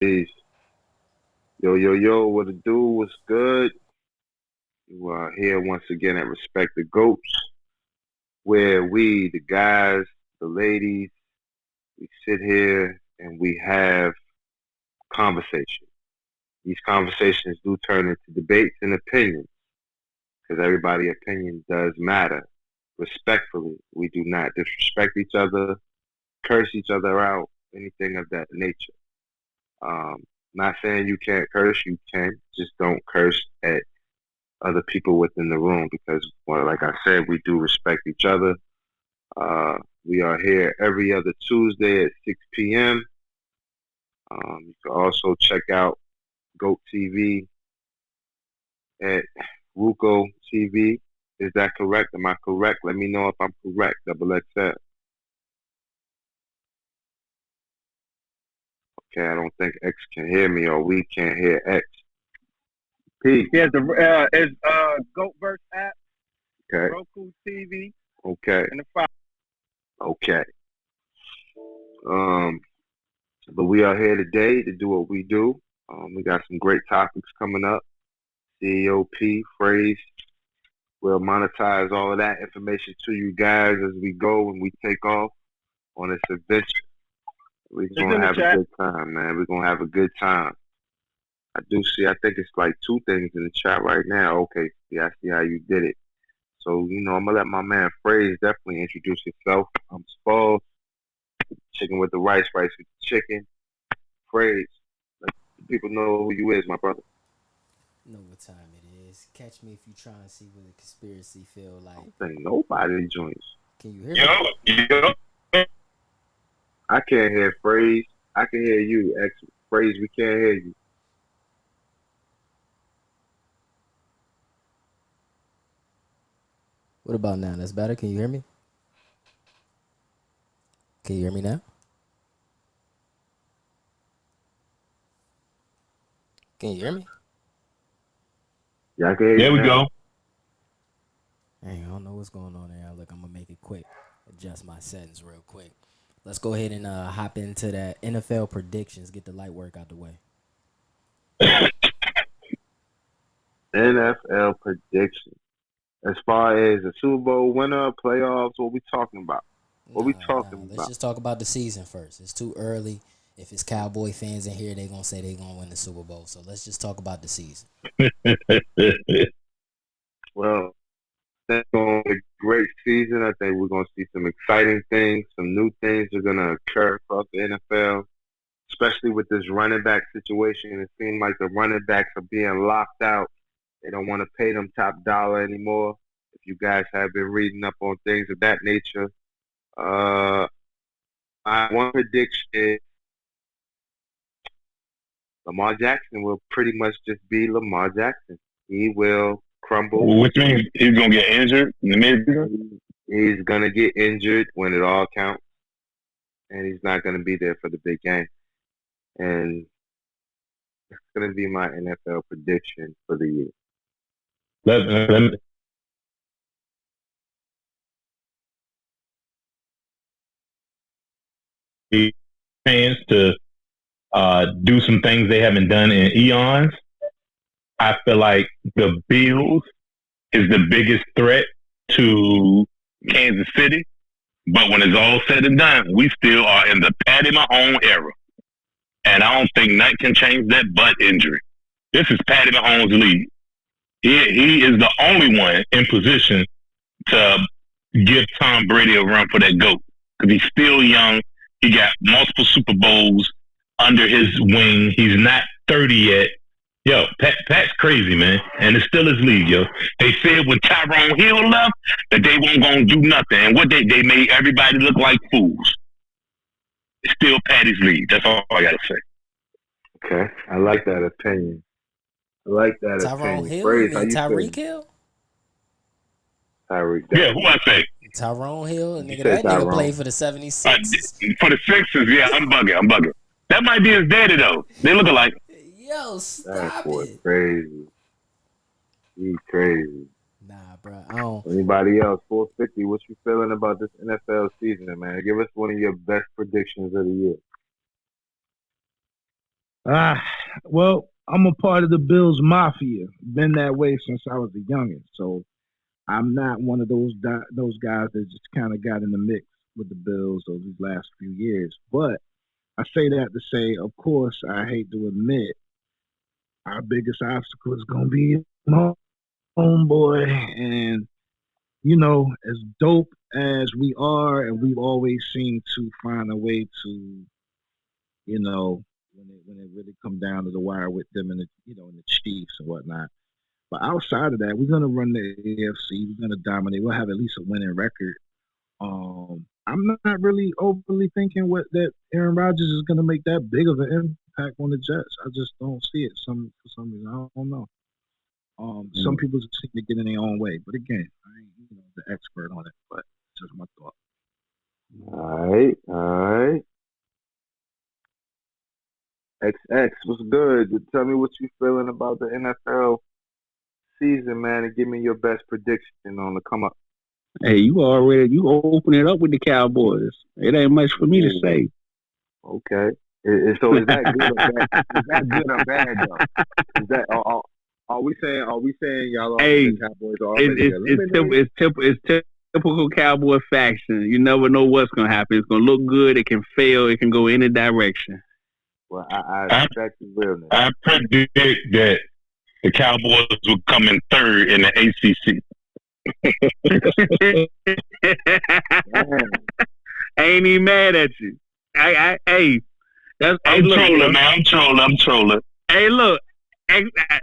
Peace. Yo, yo, yo, what it do? What's good? You are here once again at Respect the Goats, where we, the guys, the ladies, we sit here and we have conversation. These conversations do turn into debates and opinions, because everybody's opinion does matter. Respectfully, we do not disrespect each other, curse each other out, anything of that nature. Not saying you can't curse, you can. Just don't curse at other people within the room because, well, like I said, we do respect each other. We are here every other Tuesday at 6 p.m. You can also check out GOAT TV at Ruko TV. Is that correct? Am I correct? Let me know if I'm correct. Double XL. Okay, I don't think X can hear me or we can't hear X. P. He has the GoatVerse app, Okay. Roku TV, Okay. and the fire. Okay. Um, but we are here today to do what we do. We got some great topics coming up. COP, phrase. We'll monetize all of that information to you guys as we go and we take off on this adventure. We're It's going in to the have a chat. good time, man. We're going to have a good time. I do see, I think it's like two things in the chat right now. Okay, yeah, I see how you did it. So, I'm going to let my man Phrase definitely introduce himself. I'm Spalls, chicken with the rice with the chicken. Phrase, let the people know who you is, my brother. Know what time it is. Catch me if you trying to see what the conspiracy feel I like. don't think nobody joins. Can you hear Yo, me? yo. I can't hear Phrase. I can hear you. Phrase, we can't hear you. What about now? That's better. Can you hear me? Can you hear me now? Can you hear me? Yeah, I can hear you There we now. go. Hey, I don't know what's going on there. Look, I'm gonna make it quick. Adjust my settings real quick. Let's go ahead and hop into that NFL predictions. Get the light work out the way. NFL prediction. As far as the Super Bowl winner, playoffs, what we talking about? What we Nah, nah. talking Let's about? just talk about the season first. It's too early. If it's Cowboy fans in here, they gonna say they gonna win the Super Bowl. So let's just talk about the season. Well, I think it's going to be a great season. I think we're going to see some exciting things. Some new things are going to occur across the NFL, especially with this running back situation. It seems like the running backs are being locked out. They don't want to pay them top dollar anymore. If you guys have been reading up on things of that nature, uh, my one prediction is Lamar Jackson will pretty much just be Lamar Jackson. He will crumble. Which means he's gonna get injured in the midseason. He's going to get injured when it all counts, and he's not going to be there for the big game. And it's going to be my NFL prediction for the year. Let me chance to do some things they haven't done in eons. I feel like the Bills is the biggest threat to Kansas City. But when it's all said and done, we still are in the Patty Mahomes era. And I don't think nothing can change that butt injury. This is Patty Mahomes' league. He is the only one in position to give Tom Brady a run for that GOAT. Because he's still young. He got multiple Super Bowls under his wing. He's not 30 yet. Yo, Pat's crazy, man. And it's still his league, yo. They said when Tyrone Hill left that they weren't going to do nothing. And what they made everybody look like fools. It's still Patty's league. That's all I got to say. Okay, I like that opinion. I like that Tyrone opinion. Hill? You Phrase, how mean you Tyreek feeling, Hill? Tyreek? Yeah, who I say? Tyrone Hill, You nigga, say that nigga Tyrone. played for the Uh, 76ers. for the Sixers, yeah, I'm bugging. I'm bugging. That might be his daddy, though. They look alike. Yo, That stop boy it. crazy. He crazy. Nah, bro. I don't. Anybody else? 450. What you feeling about this NFL season, man? Give us one of your best predictions of the year. Ah, well, I'm a part of the Bills Mafia. Been that way since I was a youngin'. So I'm not one of those guys that just kind of got in the mix with the Bills over these last few years. But I say that to say, of course, I hate to admit our biggest obstacle is going to be my homeboy. And, as dope as we are, and we've always seemed to find a way to, when it really come down to the wire with them and and the Chiefs and whatnot. But outside of that, we're gonna run the AFC. We're gonna dominate. We'll have at least a winning record. I'm not really overly thinking what that Aaron Rodgers is gonna make that big of an impact on the Jets. I just don't see it. For some reason, I don't know. Some Mm. people just seem to get in their own way. But again, I ain't the expert on it, but it's just my thought. All right, all right. XX, what's good? Tell me what you feeling about the NFL season, man, and give me your best prediction on the come up. Hey, you open it up with the Cowboys. It ain't much for me to Ooh, say. okay. So is that good or bad? Is that good or bad though? Is that are we saying y'all are the Hey, Cowboys are it, already it's it's typ- eliminated? it's typ- it's typical Cowboy faction. You never know what's gonna happen. It's gonna look good. It can fail. It can go any direction. Well, I I expect the realness. I predict that the Cowboys will come in third in the ACC. Man, I ain't even mad at you. Hey, hey, I'm look, trolling, bro. man. I'm trolling. I'm trolling. Hey, look.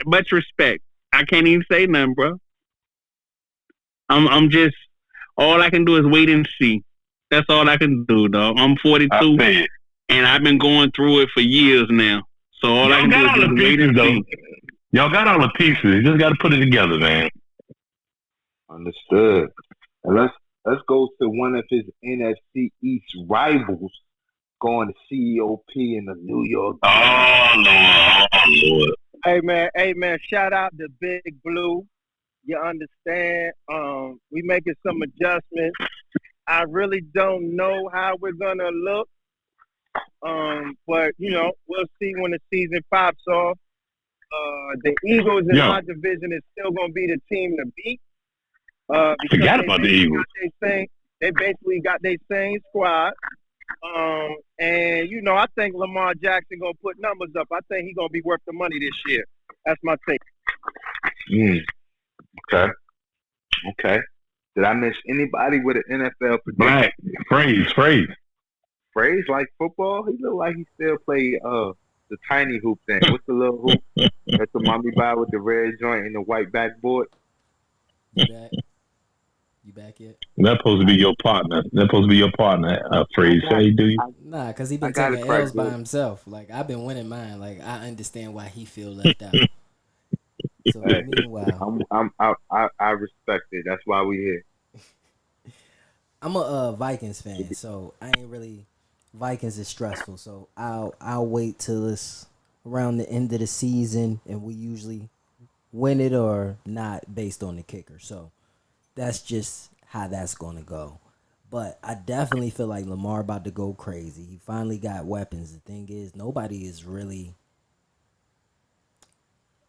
Much respect. I can't even say nothing, bro. I'm just all I can do is wait and see. That's all I can do, dog. I'm I 42 say it. and I've been going through it for years now. So all I Y'all can do got is all just the wait and pieces though. see. Y'all got all the pieces. You just got to put it together, man. understood. And let's go to one of his NFC East rivals going to CEOP in the New York Giants. Oh Lord, oh Lord. Hey man, shout out to Big Blue. You understand? We making some adjustments. I really don't know how we're gonna look. But we'll see when the season pops off. The Eagles in Yo, my division is still gonna be the team to beat. Because forgot about the Eagles. they basically got their same squad. And I think Lamar Jackson gonna put numbers up. I think he's gonna be worth the money this year. That's my take. Mm, okay, okay. Did I miss anybody with an NFL prediction? Black phrase. Phrase like football? He look like he still play the tiny hoop thing. What's the little hoop that the mommy buy with the red joint and the white backboard? You back? You back yet? That's supposed to be your partner. That's supposed to be your partner. I Phrase. got Say, do you? I, Nah, cause he I been got taking it crack L's by good. himself. Like I've been winning mine. Like I understand why he feel left out. So Hey, meanwhile, I respect it. That's why we here. I'm a Vikings fan, so I ain't really Vikings is stressful. So I'll wait till it's around the end of the season, and we usually win it or not based on the kicker. So that's just how that's gonna go. But I definitely feel like Lamar about to go crazy. He finally got weapons. The thing is, nobody is really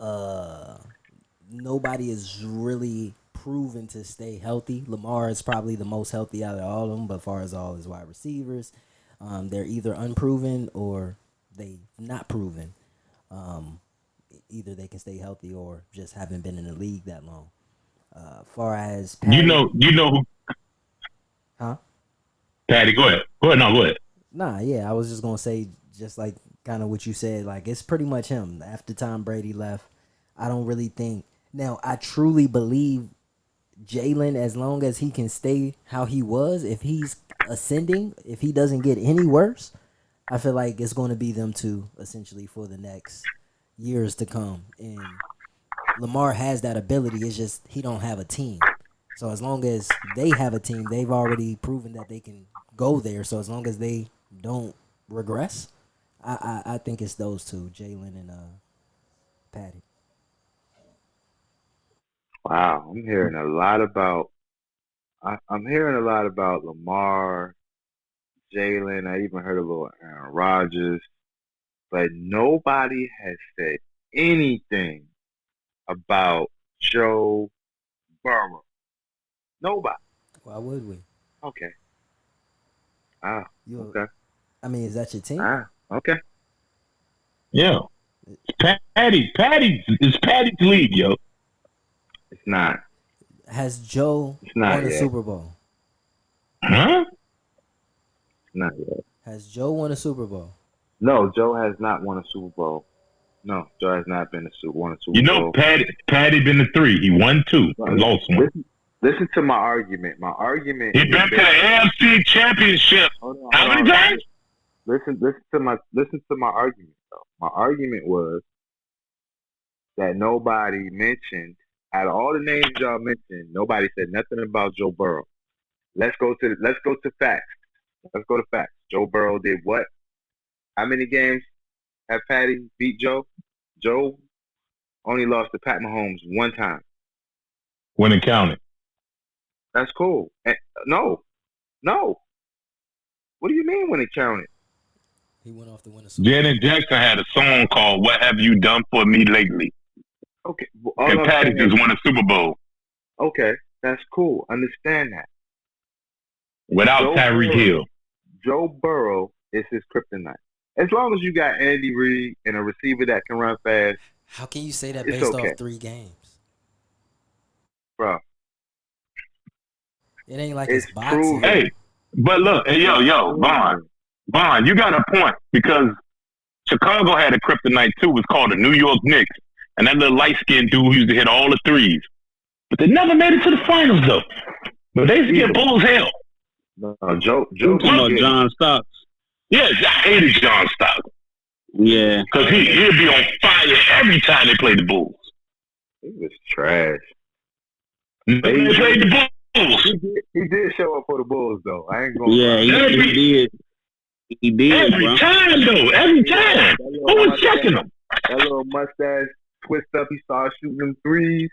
uh nobody is really proven to stay healthy. Lamar is probably the most healthy out of all of them, but as far as all his wide receivers, they're either unproven or they not proven. Um, Either they can stay healthy or just haven't been in the league that long. Far as You Patty, know. You know who? huh? Patty, go ahead. Go ahead. No, go ahead. Nah, yeah, I was just gonna say just like kind of what you said. Like it's pretty much him. After Tom Brady left, I don't really think. Now I truly believe Jalen, as long as he can stay how he was, if he's ascending, if he doesn't get any worse, I feel like it's going to be them two essentially for the next years to come. And Lamar has that ability. It's just he don't have a team. So as long as they have a team, they've already proven that they can go there. So as long as they don't regress, I think it's those two, Jalen and Patty. Wow, I'm hearing a lot about. I'm hearing a lot about Lamar, Jalen. I even heard a little Aaron Rodgers. but nobody has said anything about Joe Burrow. Nobody. Why would we? Okay. Ah. You, Okay. I mean, is that your team? Ah. Okay. Yeah. It's Patty's league, yo. It's not. Has Joe It's not won a yet. Super Bowl? Huh? It's not yet. Has Joe won a Super Bowl? No, Joe has not won a Super Bowl. No, Joe has not won a Super You know, Bowl. Patty been to 3. He won 2 and lost 1. Listen to my argument. My argument. He been to the AFC Championship. How many times? Listen to my argument though. My argument was that nobody mentioned out of all the names y'all mentioned, nobody said nothing about Joe Burrow. Let's go to facts. Let's go to facts. Joe Burrow did what? How many games have Patty beat Joe? Joe only lost to Pat Mahomes one time. When it counted. That's cool. No. What do you mean when it counted? He went off to win a Super Bowl. Janet Jackson had a song called "What Have You Done for Me Lately," Okay. and Patty just won a Super Bowl Okay, that's cool. Understand that. without Tyreek Hill. Joe Burrow is his kryptonite. As long as you got Andy Reid and a receiver that can run fast, How can you say that it's based okay. off 3 games? bro. It ain't like It's it's boxing. proven. Hey, but look, hey, yo, Bond, you got a point because Chicago had a kryptonite too. It was called the New York Knicks, and that little light skinned dude used to hit all the threes, but they never made it to the finals though. But they used to get Bulls hell. No, Joe You talking about John Stocks? Yeah, I hated John Stockton Yeah. because he'd be on fire every time they played the Bulls. He was trash. They played the Bulls. He did show up for the Bulls though. I ain't gonna Yeah, lie. he did. He did, Every bro. time though, every time. Who was checking him? That little mustache twist up, he started shooting them threes.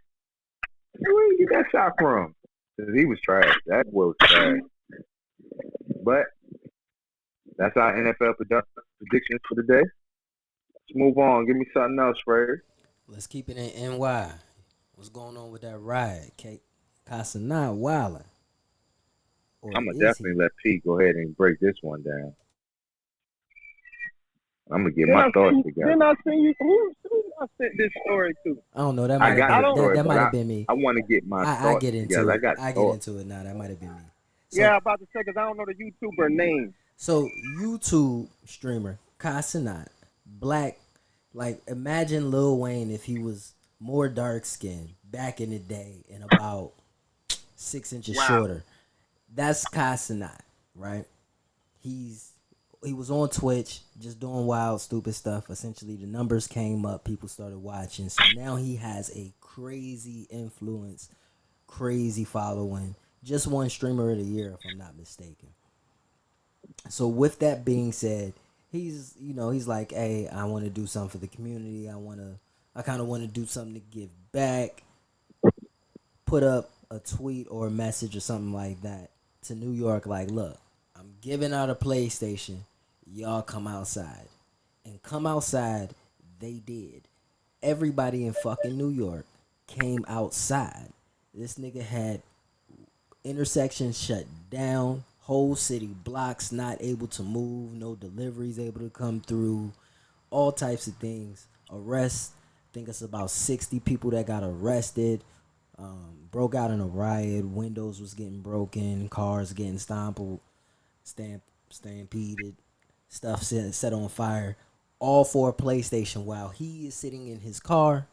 Where did you get that shot from? 'Cause he was trash. That was trash. But that's our NFL predictions for the day. Let's move on. Give me something else, Fred. Let's keep it in NY. What's going on with that riot? Casanat wildin'. Or I'm gonna is definitely let Pete go ahead and break this one down. I'm gonna get Then my thoughts together. Then I seen you. Who I sent this story to? I don't know. That I might got have the been, story, that but might have been me. I want to get my I thoughts get into together. it. I Get thoughts. into it now. That might have been me. So, Yeah, I'm about to say because I don't know the YouTuber name. So YouTube streamer Casanat, black, like imagine Lil Wayne if he was more dark skinned back in the day and about 6 inches shorter. That's Casanat, right? He was on Twitch just doing wild, stupid stuff. Essentially, the numbers came up, people started watching. So now he has a crazy influence, crazy following. Just won Streamer of the Year, if I'm not mistaken. So with that being said, he's like, hey, I want to do something for the community. I kind of want to do something to give back. Put up a tweet or a message or something like that to New York, like, look, I'm giving out a PlayStation. Y'all come outside. And come outside, they did. Everybody in fucking New York came outside. This nigga had intersections shut down, whole city blocks not able to move, no deliveries able to come through, all types of things. Arrests, I think it's about 60 people that got arrested. Broke out in a riot, windows was getting broken, cars getting stampeded, stuff set on fire, all for a PlayStation while he is sitting in his car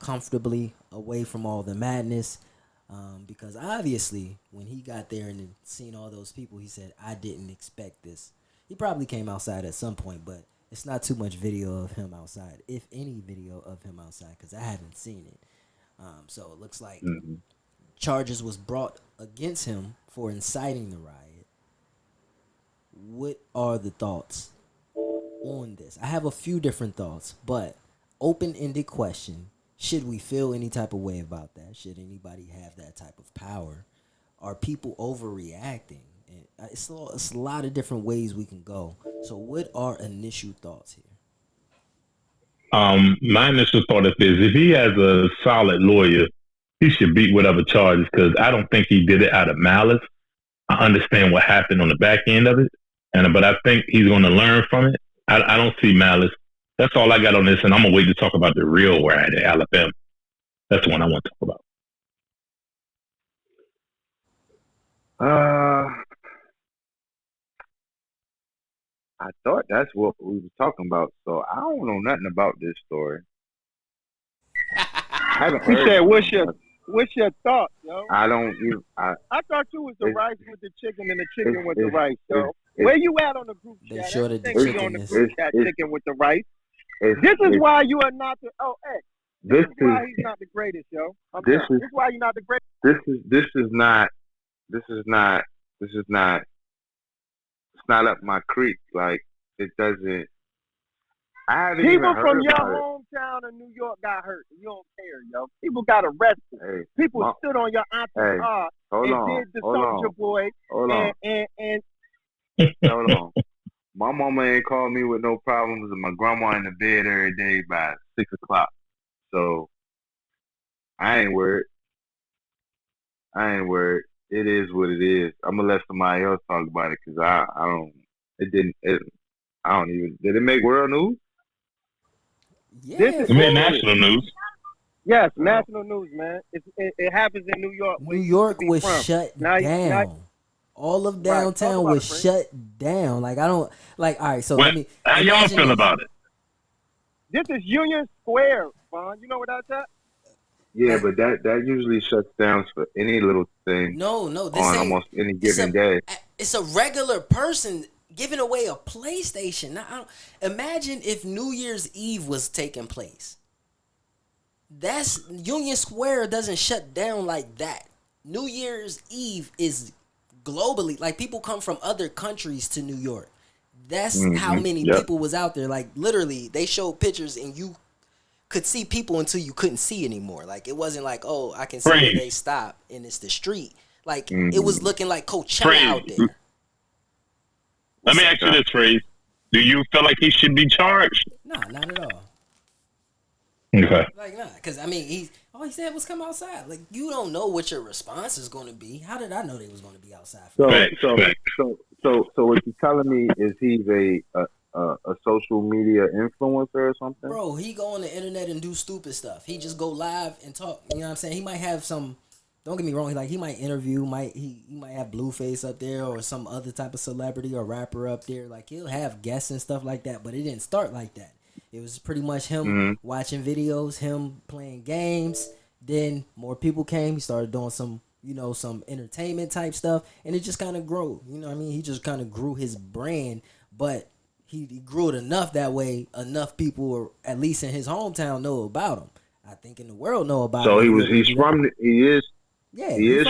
comfortably away from all the madness. Because obviously, when he got there and seen all those people, he said, I didn't expect this. He probably came outside at some point, but it's not too much video of him outside, if any video of him outside, because I haven't seen it. So it looks like charges was brought against him for inciting the riot. What are the thoughts on this? I have a few different thoughts, but open-ended question. Should we feel any type of way about that? Should anybody have that type of power? Are people overreacting? And it's a lot of different ways we can go. So what are initial thoughts here? My initial thought is this: if he has a solid lawyer, he should beat whatever charges because I don't think he did it out of malice. I understand what happened on the back end of it, but I think he's going to learn from it. I don't see malice. That's all I got on this, and I'm gonna wait to talk about the real ride at Alabama. That's the one I want to talk about. I thought that's what we were talking about, so I don't know nothing about this story. I haven't He heard. said, nothing "What's your thoughts, yo?" I don't even. I thought you was the It's- rice with the chicken and the chicken it's- with the it's- rice, yo. it's- Where you at on the group They chat? showed it the Everything be chicken on the is- group chat, chicken with the rice. This is it's- why you are not the. Oh, hey, This this is why is he's not the greatest, yo. This This is why you're not the greatest. this is not it's not up my creek. Like it doesn't. I haven't even People heard from your about it. hometown in New York got hurt. You don't care, yo. People got arrested. Hey, People Ma- stood on your auntie's Hey, car hold and on, did the hold Soldier on, Boy hold on, and hold on. My mama ain't called me with no problems, and my grandma in the bed every day by 6 o'clock. So I ain't worried. It is what it is. I'm gonna let somebody else talk about it because I don't. It didn't. I don't even. Did it make world news? Yeah, This is- It made national news. yes, national news, man. It happens in New York. where New you used York to be was from. shut Now- down. All of Right, downtown talk about was it, Frank. shut down. Like I don't like. All right, so What- let me. How y'all imagine feel this. about it? This is Union Square, Vaughn. You know what that's at? Yeah, Like- but that usually shuts down for any little thing No, this on ain't. almost any It's given day. It's a regular person giving away a PlayStation. Now, imagine if New Year's Eve was taking place. That's Union Square doesn't shut down like that. New Year's Eve is globally, like people come from other countries to New York. That's how many Yep. people was out there. Like literally, they showed pictures and you could see people until you couldn't see anymore. Like it wasn't like, oh, I can see where Praise. they stop and it's the street. Like it was looking like Coachella Praise. out there. Let me ask you this, Phrase. Do you feel like he should be charged? Nah, not at all. Okay. Like nah, because I mean, all he said was come outside. Like you don't know what your response is going to be. How did I know they was going to be outside? So Facts, so facts. so what you're telling me is he's a social media influencer or something? Bro, he go on the internet and do stupid stuff. He just go live and talk. You know what I'm saying? He might have some. Don't get me wrong. He might interview. He might have Blueface up there or some other type of celebrity or rapper up there. Like he'll have guests and stuff like that. But it didn't start like that. It was pretty much him watching videos, him playing games. Then more people came. He started doing some entertainment type stuff, and it just kind of grew. You know what I mean? He just kind of grew his brand, but he grew it enough that way. Enough people, or at least in his hometown, know about him. I think in the world know about him. So he is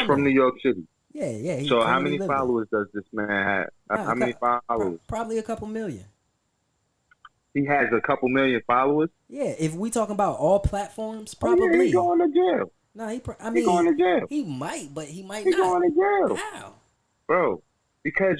from New York City. Yeah. He So how currently many live there. followers does this man have? Nah, How many followers? Probably a couple million. He has a couple million followers. Yeah, if we talking about all platforms, Oh, yeah, probably. he going to jail. No, He going to jail. he might, but he might He not. going to jail, How? bro. Because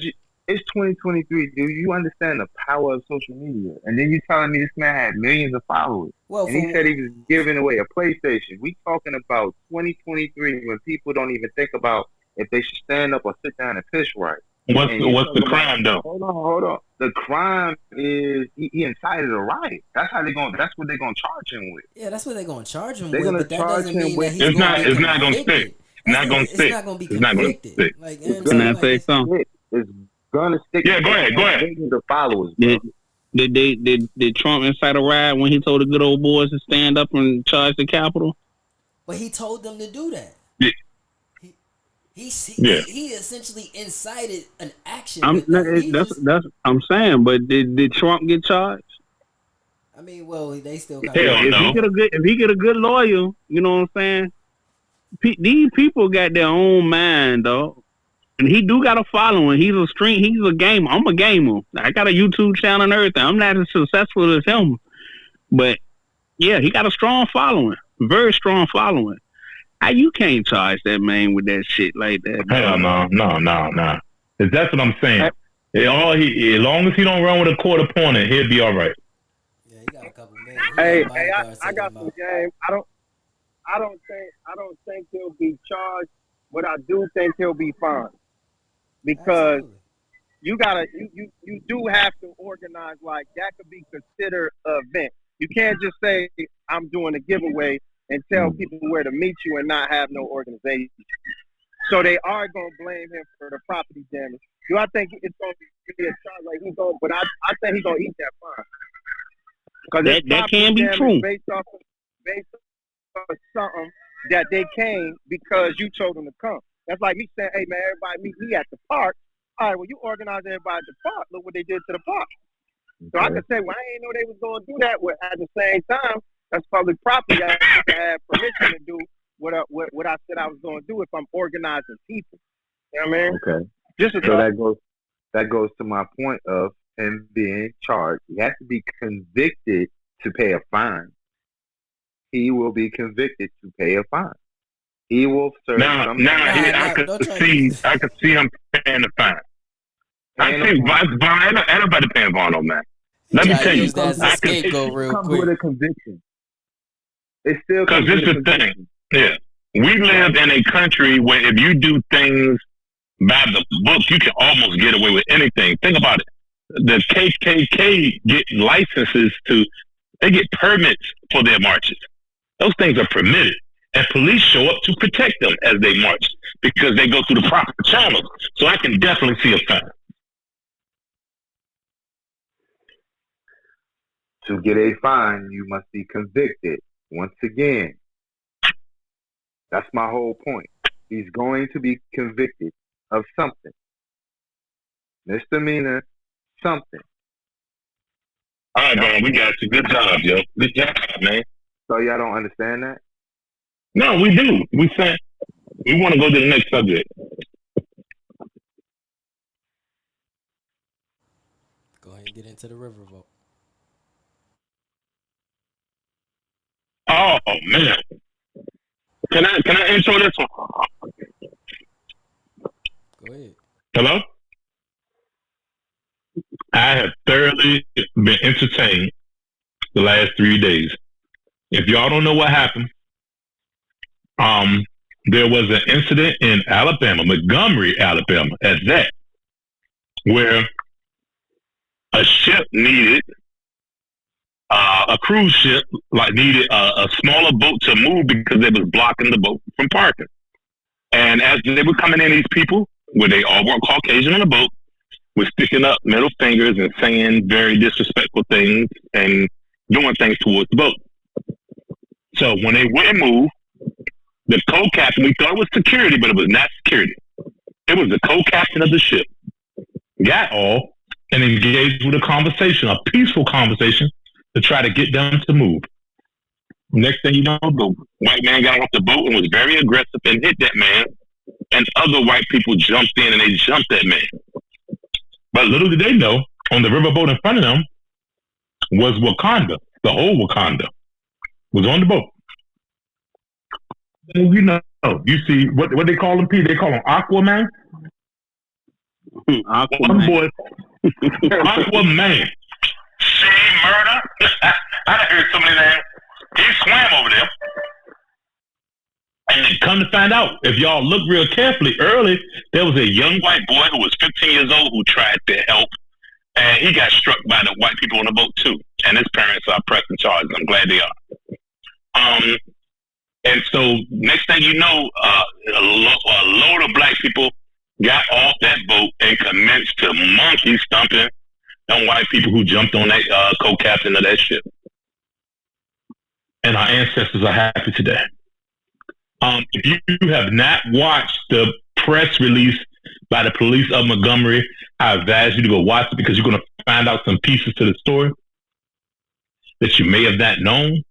it's 2023. Do you understand the power of social media? And then you telling me this man had millions of followers, Well, and he said he was giving away a PlayStation. We talking about 2023 when people don't even think about if they should stand up or sit down and piss right. What's And you the talking crime though? Hold on. The crime is he incited a riot. That's what they're gonna charge him with. Yeah, that's what they're gonna charge him They're with, gonna but that charge doesn't him mean with- that he's It's gonna not- be it's not gonna convicted. stick. Not gonna It's stick. not gonna be It's not gonna convicted. stick. Like, you know what I'm Can saying? I Like, say it's- something? It's gonna stick. Yeah, go ahead. Millions of followers, bro. Did Trump incite a riot when he told the good old boys to stand up and charge the Capitol? But he told them to do that. Yeah. He essentially incited an action. I'm with that. He just- I'm saying, but did Trump get charged? I mean, well, they still got. Hell If no. he get a good lawyer, you know what I'm saying? These people got their own mind, though. And he do got a following. He's a gamer. I'm a gamer. I got a YouTube channel and everything. I'm not as successful as him. But yeah, he got a strong following. Very strong following. You can't charge that man with that shit like that. Hell no. That's what I'm saying. As long as he don't run with a court opponent, he'll be all right. Yeah, he got a couple million. Man, he Hey, got Hey, bodyguards I taking got him some out. game. I don't think he'll be charged, but I do think he'll be fined because Absolutely. you do have to organize like that could be considered an event. You can't just say I'm doing a giveaway and tell people where to meet you and not have no organization. So they are gonna blame him for the property damage. Do I think it's gonna be a charge like he's going? But I think he's gonna eat that fine because it's that property can be damage true. based off something that they came because you told them to come. That's like me saying, "Hey man, everybody meet me at the park." All right, well you organize everybody at the park. Look what they did to the park. So I could say, well, I didn't know they was going to do that. But at the same time, that's public property. I have permission to do what I said I was going to do if I'm organizing people. You know what I mean? Okay. Just a So thought. that goes to my point of him being charged. He has to be convicted to pay a fine. He will be convicted to pay a fine. He will serve some I could don't try see him paying the fine. I paying a see fine. Vaughn. Ain't nobody paying Vaughn no man. Let me try to tell you, use that as a I could, scapegoat real Comes with quick. a conviction. It still because comes this with a is the thing. conviction. Yeah, we live in a country where if you do things by the book, you can almost get away with anything. Think about it. The KKK get licenses they get permits for their marches. Those things are permitted. And police show up to protect them as they march because they go through the proper channels. So I can definitely see a fine. To get a fine, you must be convicted. Once again, that's my whole point. He's going to be convicted of something. Misdemeanor, something. All right, man, we got you. Good job, yo. Good job, man. So y'all don't understand that? No, we do. We want to go to the next subject. Go ahead and get into the riverboat. Oh man. Can I intro this one? Go ahead. Hello? I have thoroughly been entertained the last 3 days. If y'all don't know what happened, there was an incident in Alabama, Montgomery, Alabama, at that, where a ship needed a cruise ship needed a smaller boat to move because they was blocking the boat from parking. And as they were coming in, these people, where they all were Caucasian on the boat, were sticking up middle fingers and saying very disrespectful things and doing things towards the boat. So when they wouldn't move, the co-captain, we thought it was security, but it was not security. It was the co-captain of the ship. Got all and engaged with a peaceful conversation to try to get them to move. Next thing you know, the white man got off the boat and was very aggressive and hit that man. And other white people jumped in and they jumped that man. But little did they know, on the riverboat in front of them was Wakanda. The whole Wakanda was on the boat. And you see what they call him, P? They call him Aquaman. One boy, Aquaman. Shane Murder. I heard so many names. He swam over there. And come to find out, if y'all look real carefully, early, there was a young white boy who was 15 years old who tried to help. And he got struck by the white people on the boat, too. And his parents are pressing charges. I'm glad they are. And so, next thing you know, a load of black people got off that boat and commenced to monkey stomping on white people who jumped on that co-captain of that ship. And our ancestors are happy today. If you have not watched the press release by the police of Montgomery, I advise you to go watch it because you're going to find out some pieces to the story that you may have not known.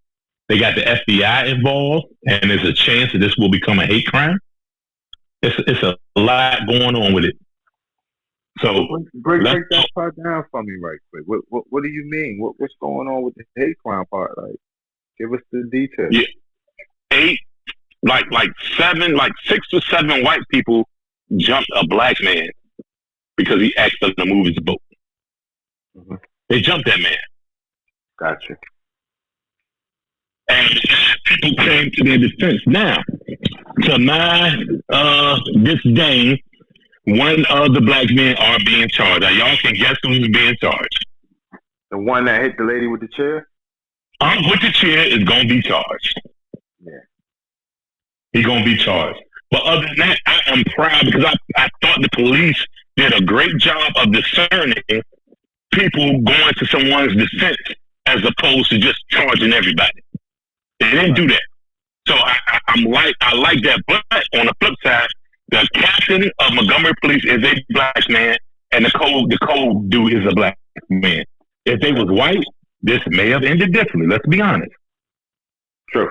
They got the FBI involved, and there's a chance that this will become a hate crime. It's a lot going on with it. So break that part down for me right quick. What do you mean? What's going on with the hate crime part? Like, give us the details. Yeah, six or seven white people jumped a black man because he asked them to move his boat. Mm-hmm. They jumped that man. Gotcha. and people came to their defense. Now, to my disdain, one of the black men are being charged. Now, y'all can guess who's being charged. The one that hit the lady with the chair? With the chair is going to be charged. Yeah. He's going to be charged. But other than that, I am proud because I thought the police did a great job of discerning people going to someone's defense as opposed to just charging everybody. They didn't do that. So I like that. But on the flip side, the captain of Montgomery Police is a black man, and the code dude is a black man. If they was white, this may have ended differently. Let's be honest. True.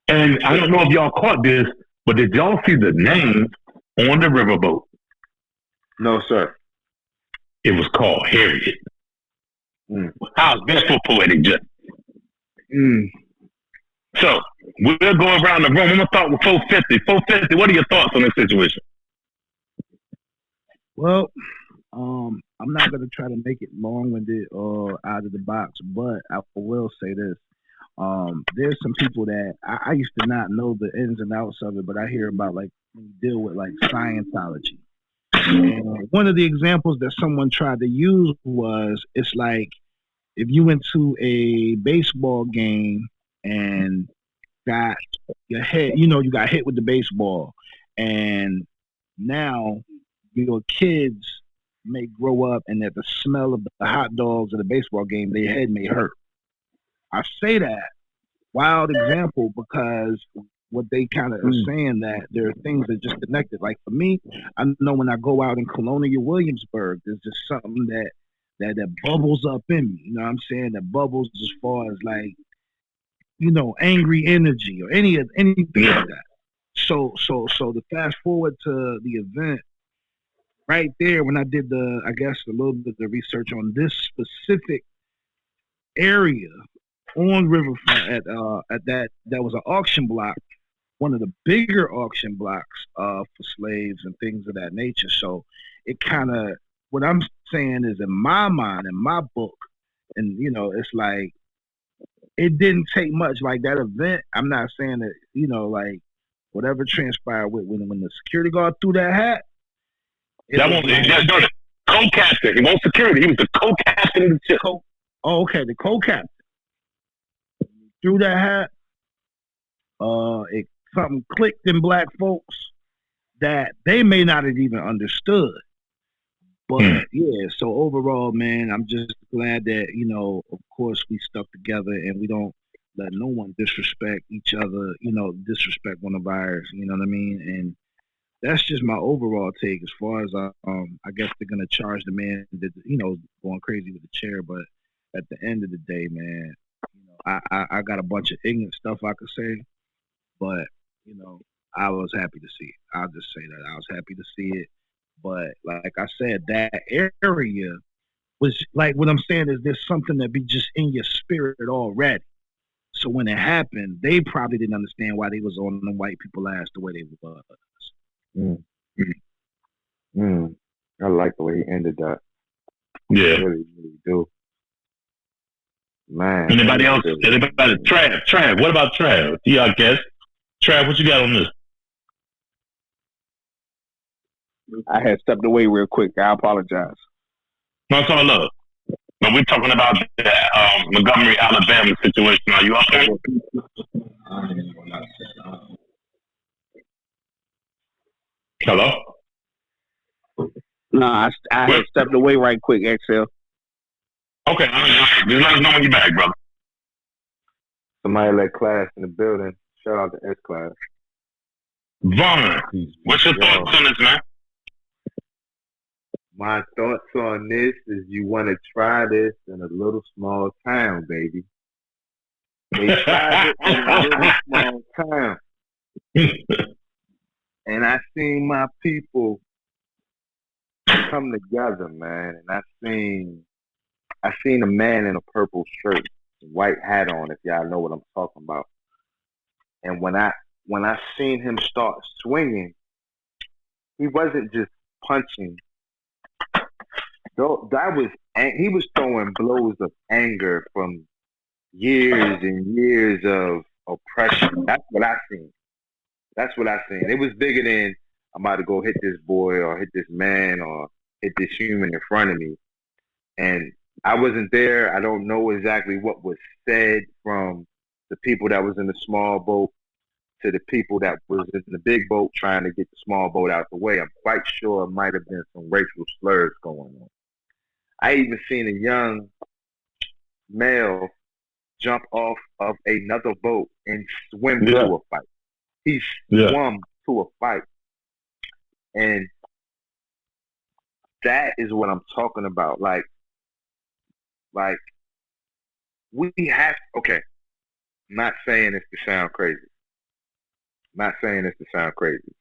And I don't know if y'all caught this, but did y'all see the name on the riverboat? No, sir. It was called Harriet. How's that for poetic justice? So we'll go around the room. I'm gonna start with 450. 450. What are your thoughts on this situation? Well, I'm not gonna try to make it long-winded or out of the box, but I will say this. There's some people that I used to not know the ins and outs of it, but I hear about like when you deal with like Scientology. And one of the examples that someone tried to use was it's like if you went to a baseball game and got your head, you got hit with the baseball, and now your kids may grow up and at the smell of the hot dogs at the baseball game, their head may hurt. I say that wild example because what they kind of are saying that there are things that just connected. Like for me, I know when I go out in Colonial Williamsburg, there's just something that bubbles up in me. You know what I'm saying? That bubbles as far as like, angry energy or anything like that. So to fast forward to the event, right there when I did a little bit of the research on this specific area on Riverfront at that was an auction block, one of the bigger auction blocks for slaves and things of that nature. So it kind of, what I'm saying is in my mind, in my book, and it's like it didn't take much. Like that event, I'm not saying that like whatever transpired when the security guard threw that hat. That was the co-captain. He wasn't security. He was the co-captain of the ship. Okay, the co-captain threw that hat. Something clicked in black folks that they may not have even understood. But yeah, so overall, man, I'm just glad that, of course we stuck together and we don't let no one disrespect each other, disrespect one of ours, you know what I mean? And that's just my overall take as far as I guess they're gonna charge the man that going crazy with the chair, but at the end of the day, man, I got a bunch of ignorant stuff I could say, but I was happy to see it. I'll just say that I was happy to see it. But like I said, that area was like what I'm saying is there's something that be just in your spirit already. So when it happened, they probably didn't understand why they was on the white people ass the way they was. I like the way he ended that. Yeah. I really, really do. Man. Anybody else? Trav. What about Trav? I guess. Trav, what you got on this? I had stepped away real quick. I apologize. No, it's all love. But we're talking about the Montgomery, Alabama situation. Are you up there? Hello? No, I had stepped away right quick, XL. Okay, just let us know when you're back, brother. Somebody let class in the building. Shout out to S Class. Vaughn, what's your thoughts on this, man? My thoughts on this is you want to try this in a little small town, baby. They tried it in a little small town. And I seen my people come together, man. And I seen a man in a purple shirt, white hat on, if y'all know what I'm talking about. And when I seen him start swinging, he wasn't just punching. He was throwing blows of anger from years and years of oppression. That's what I seen. That's what I seen. It was bigger than I'm about to go hit this boy or hit this man or hit this human in front of me. And I wasn't there. I don't know exactly what was said from the people that was in the small boat to the people that was in the big boat trying to get the small boat out the way. I'm quite sure it might have been some racial slurs going on. I even seen a young male jump off of another boat and swim Yeah. to a fight. He Yeah. swum to a fight. And that is what I'm talking about. Like we have, okay, I'm not saying this to sound crazy. I'm not saying this to sound crazy.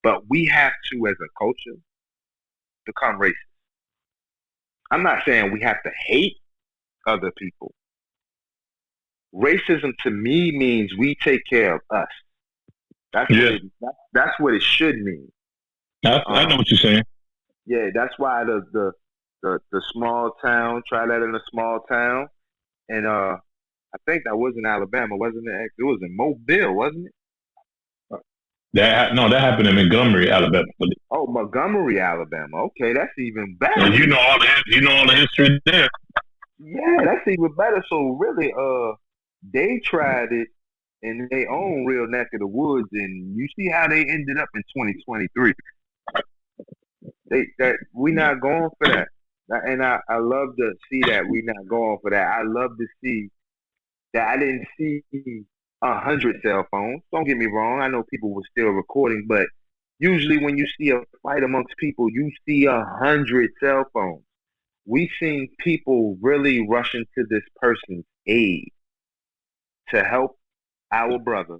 But we have to, as a culture, become racist. I'm not saying we have to hate other people. Racism to me means we take care of us. That's that's what it should mean. I know what you're saying. Yeah, that's why the small town, try that in a small town. And I think that was in Alabama, wasn't it? It was in Mobile, wasn't it? That happened in Montgomery, Alabama. Oh, Montgomery, Alabama. Okay, that's even better. And you know all the history there. Yeah, that's even better. So really, they tried it in their own real neck of the woods, and you see how they ended up in 2023. We not going for that, and I love to see that we not going for that. I love to see that. I didn't see 100 cell phones. Don't get me wrong. I know people were still recording, but usually when you see a fight amongst people, you see 100 cell phones. We seen people really rushing to this person's aid to help our brother.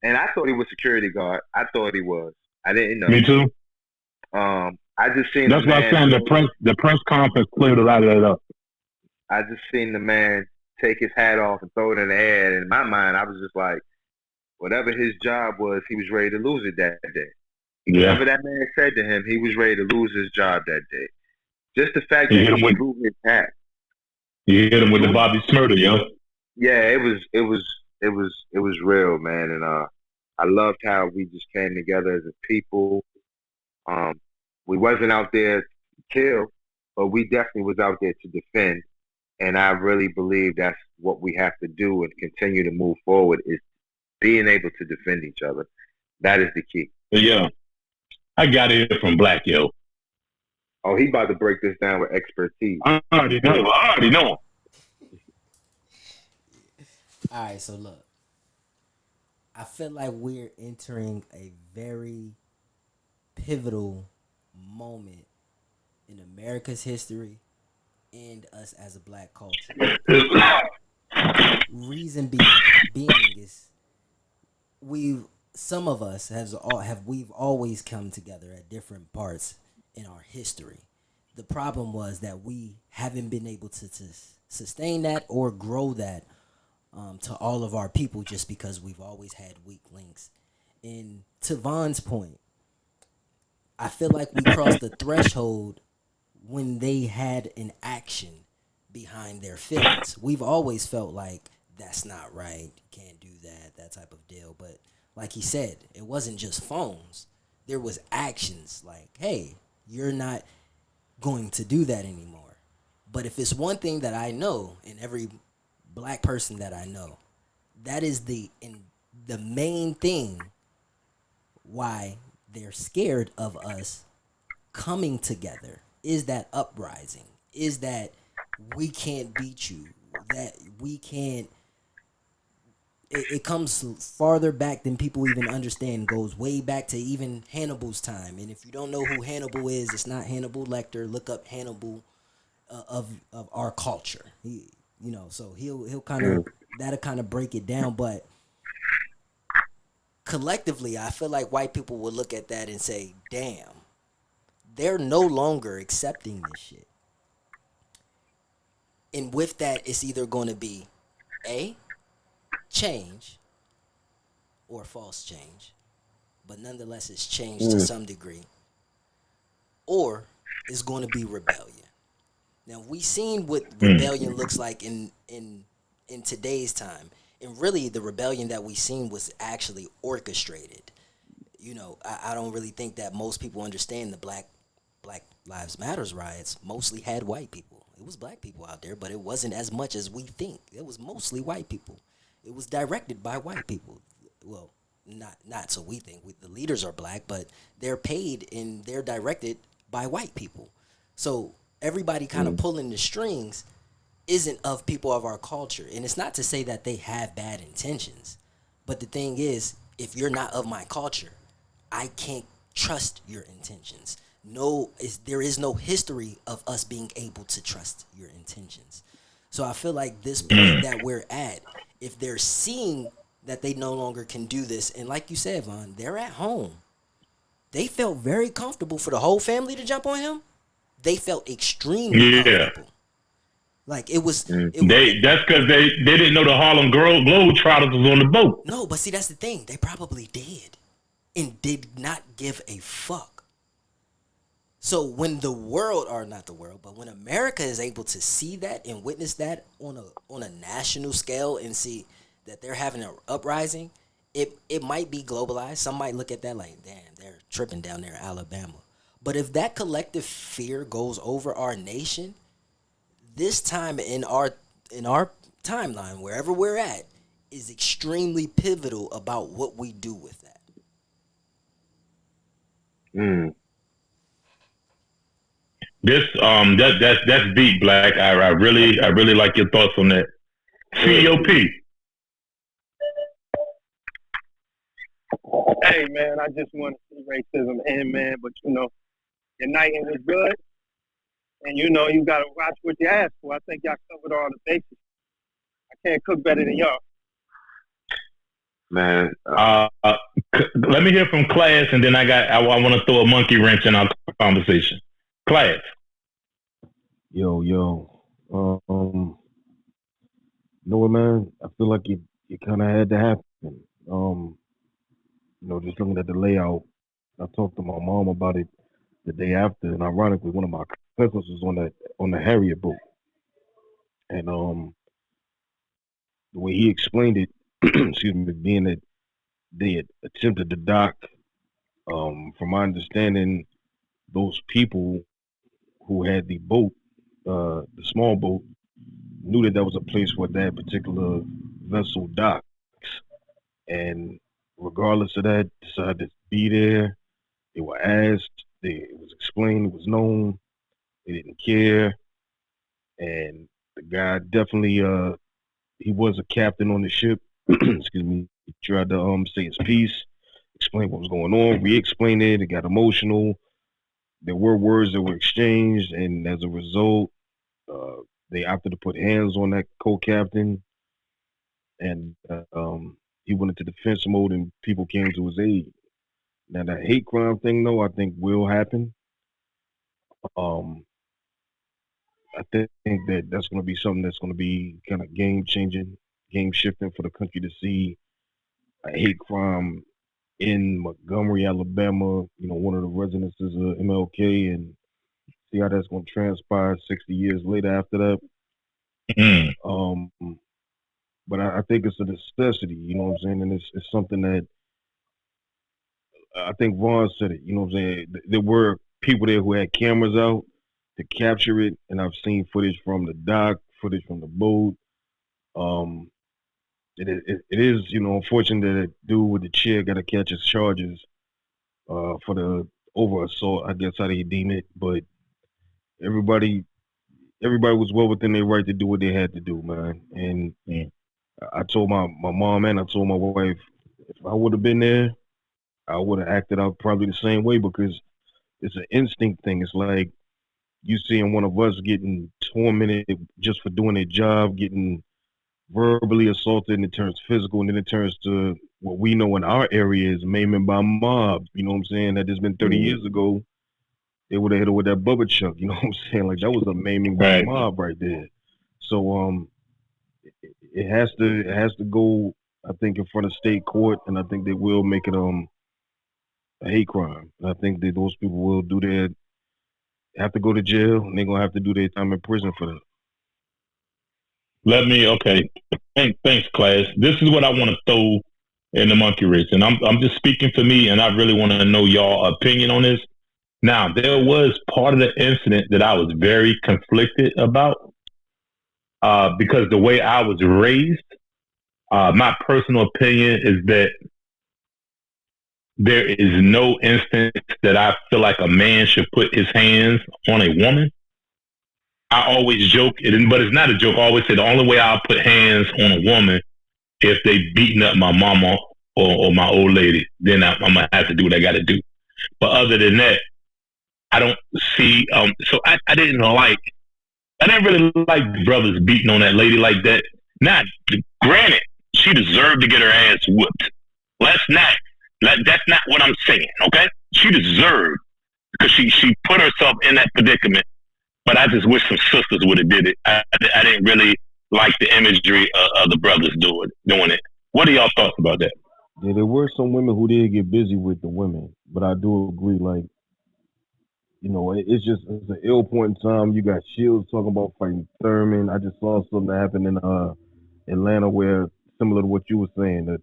And I thought he was security guard. I thought he was. I didn't know. Me too. I just seen. That's why I'm saying the press conference cleared a lot of that up. I just seen the man take his hat off and throw it in the air. And in my mind, I was just like, whatever his job was, he was ready to lose it that day. Yeah. Whatever that man said to him, he was ready to lose his job that day. Just the fact that he threw his hat. You hit him with the Bobby Smurder, yo. Yeah, it was real, man. And I loved how we just came together as a people. We wasn't out there to kill, but we definitely was out there to defend. And I really believe that's what we have to do and continue to move forward is being able to defend each other. That is the key. Yeah. I got it from Black, yo. Oh, he about to break this down with expertise. I already know. All right, so look. I feel like we're entering a very pivotal moment in America's history and us as a black culture. Reason being is some of us we've always come together at different parts in our history. The problem was that we haven't been able to sustain that or grow that to all of our people just because we've always had weak links. And to Von's point, I feel like we crossed the threshold when they had an action behind their feelings. We've always felt like that's not right, you can't do that type of deal. But like he said, it wasn't just phones. There was actions like, hey, you're not going to do that anymore. But if it's one thing that I know, and every black person that I know, that is the main thing why they're scared of us coming together, is that uprising, is that we can't beat you, that we can't. It comes farther back than people even understand. Goes way back to even Hannibal's time. And if you don't know who Hannibal is, it's not Hannibal Lecter. Look up Hannibal of our culture. So he'll kind of that'll kind of break it down. But collectively, I feel like white people will look at that and say, "Damn, they're no longer accepting this shit." And with that, it's either going to be change or false change, but nonetheless it's change to some degree, or it's going to be rebellion. Now we seen what rebellion looks like in in today's time. And really, the rebellion that we seen was actually orchestrated. I don't really think that most people understand the Black Lives Matters riots mostly had white people. It was black people out there, but it wasn't as much as we think. It was mostly white people. It was directed by white people. Well, not so we think. The leaders are black, but they're paid and they're directed by white people. So everybody kind of pulling the strings isn't of people of our culture. And it's not to say that they have bad intentions. But the thing is, if you're not of my culture, I can't trust your intentions. There is no history of us being able to trust your intentions. So I feel like this point that we're at, if they're seeing that they no longer can do this, and like you said, Vaughn, they're at home. They felt very comfortable for the whole family to jump on him. They felt extremely Yeah. comfortable. Like it was. That's because they didn't know the Harlem Globetrotters was on the boat. No, but see, that's the thing. They probably did, and did not give a fuck. So when the world, or not the world, but when America is able to see that and witness that on a national scale and see that they're having an uprising, it might be globalized. Some might look at that like, damn, they're tripping down there in Alabama. But if that collective fear goes over our nation, this time in our timeline, wherever we're at, is extremely pivotal about what we do with that. This that's deep, Black. I really like your thoughts on that. COP. Hey man, I just want to see racism end, man. But uniting was good, and you gotta watch what you ask for. I think y'all covered all the bases. I can't cook better than y'all. Man, Let me hear from Class, and then I want to throw a monkey wrench in our conversation. Class. Yo. You know what, man? I feel like it kind of had to happen. Just looking at the layout, I talked to my mom about it the day after, and ironically, one of my cousins was on the Harriet boat, and the way he explained it, excuse me, being that they had attempted to dock, from my understanding, those people who had the boat, the small boat, knew that was a place where that particular vessel docked, and regardless of that, decided to be there. They were asked, it was explained, it was known, they didn't care, and the guy definitely, he was a captain on the ship. Excuse me. He tried to say his piece, explain what was going on, re-explain it. It got emotional. There were words that were exchanged, and as a result, they opted to put hands on that co-captain, and he went into defense mode, and people came to his aid. Now that hate crime thing, though, I think will happen. Um, I think that that's going to be something that's going to be kind of game changing, game shifting for the country to see a hate crime in Montgomery, Alabama. One of the residences of MLK, and see how that's going to transpire 60 years later after that. Um, but I think it's a necessity. You know what I'm saying, and it's something that I think Vaughn said it. You know what I'm saying. There were people there who had cameras out to capture it, and I've seen footage from the dock, footage from the boat. Um, it is, unfortunate that a dude with the chair got to catch his charges for the over assault, I guess how they deem it. But everybody was well within their right to do what they had to do, man. And I told my mom and I told my wife, if I would have been there, I would have acted out probably the same way, because it's an instinct thing. It's like you seeing one of us getting tormented just for doing their job, getting verbally assaulted, and it turns physical, and then it turns to what we know in our area is maiming by mob. You know what I'm saying? That has been 30 years ago. They would have hit her with that bubba chuck. You know what I'm saying? Like that was a maiming by mob right there. So it has to go, I think, in front of state court, and I think they will make it a hate crime. And I think that those people will have to go to jail, and they're gonna have to do their time in prison for that. Okay. Thanks, class. This is what I want to throw in the monkey wrench, and I'm just speaking for me, and I really want to know y'all opinion on this. Now, there was part of the incident that I was very conflicted about, because the way I was raised, my personal opinion is that there is no instance that I feel like a man should put his hands on a woman. I always joke, but it's not a joke. I always say the only way I'll put hands on a woman if they beating up my mama or my old lady. Then I'm gonna have to do what I got to do. But other than that, I don't see. So I didn't like. I didn't really like brothers beating on that lady like that. Not granted, she deserved to get her ass whooped. Let's not. That's not what I'm saying. Okay, she deserved because she put herself in that predicament. But I just wish some sisters would have did it. I didn't really like the imagery of the brothers doing it. What are y'all thoughts about that? Yeah, there were some women who did get busy with the women, but I do agree. Like, it's an ill point in time. You got Shields talking about fighting Thurman. I just saw something happen in Atlanta where similar to what you were saying that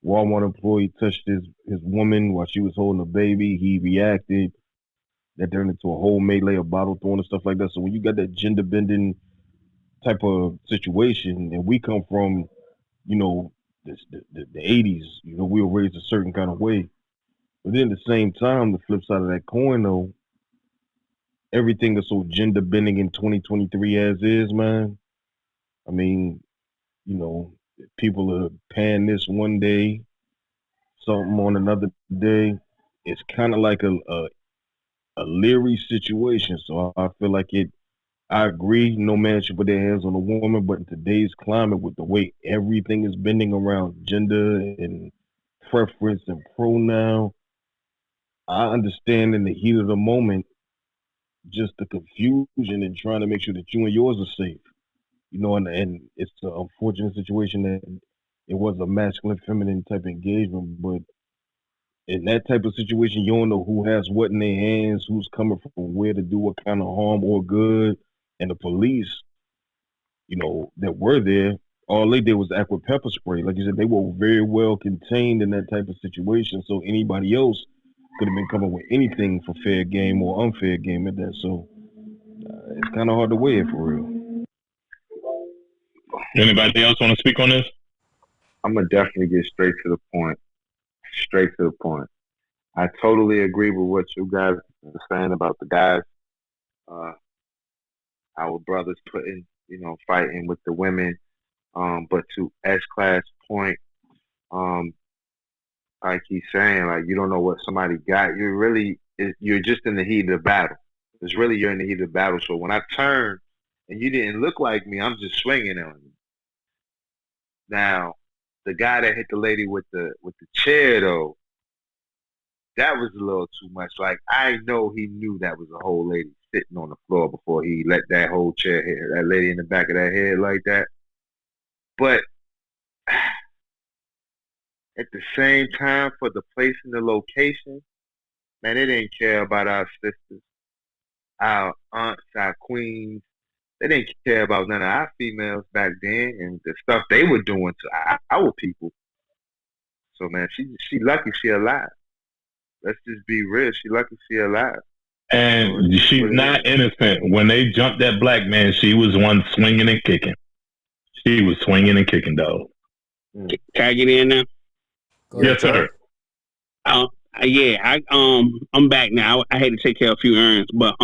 Walmart employee touched his woman while she was holding a baby. He reacted. That turned into a whole melee of bottle throwing and stuff like that. So when you got that gender bending type of situation, and we come from, the 80s, we were raised a certain kind of way. But then at the same time, the flip side of that coin, though, everything is so gender bending in 2023 as is, man. I mean, people are paying this one day, something on another day. It's kind of like a leery situation. So I feel like I agree, no man should put their hands on a woman, but in today's climate, with the way everything is bending around gender and preference and pronoun, I understand in the heat of the moment, just the confusion and trying to make sure that you and yours are safe. And it's an unfortunate situation that it was a masculine, feminine type engagement, but in that type of situation, you don't know who has what in their hands, who's coming from where to do what kind of harm or good. And the police, that were there, all they did was act with pepper spray. Like you said, they were very well contained in that type of situation. So anybody else could have been coming with anything for fair game or unfair game at that. So it's kind of hard to weigh it for real. Anybody else want to speak on this? I'm gonna definitely get straight to the point. Straight to the point. I totally agree with what you guys are saying about the guys, our brothers fighting with the women. But to S-Class point, like he's saying, like, you don't know what somebody got. You're just in the heat of the battle. You're in the heat of the battle. So when I turn and you didn't look like me, I'm just swinging on you. Now, the guy that hit the lady with the chair, though, that was a little too much. Like, I know he knew that was a whole lady sitting on the floor before he let that whole chair hit that lady in the back of that head like that. But at the same time, for the place and the location, man, they didn't care about our sisters, our aunts, our queens. They didn't care about none of our females back then and the stuff they were doing to our people. So, man, she lucky she alive. Let's just be real. She lucky she alive. And she's not innocent. When they jumped that black man, she was one swinging and kicking. She was swinging and kicking, though. Can I get in now? Yes, sir. I'm back now. I had to take care of a few errands, but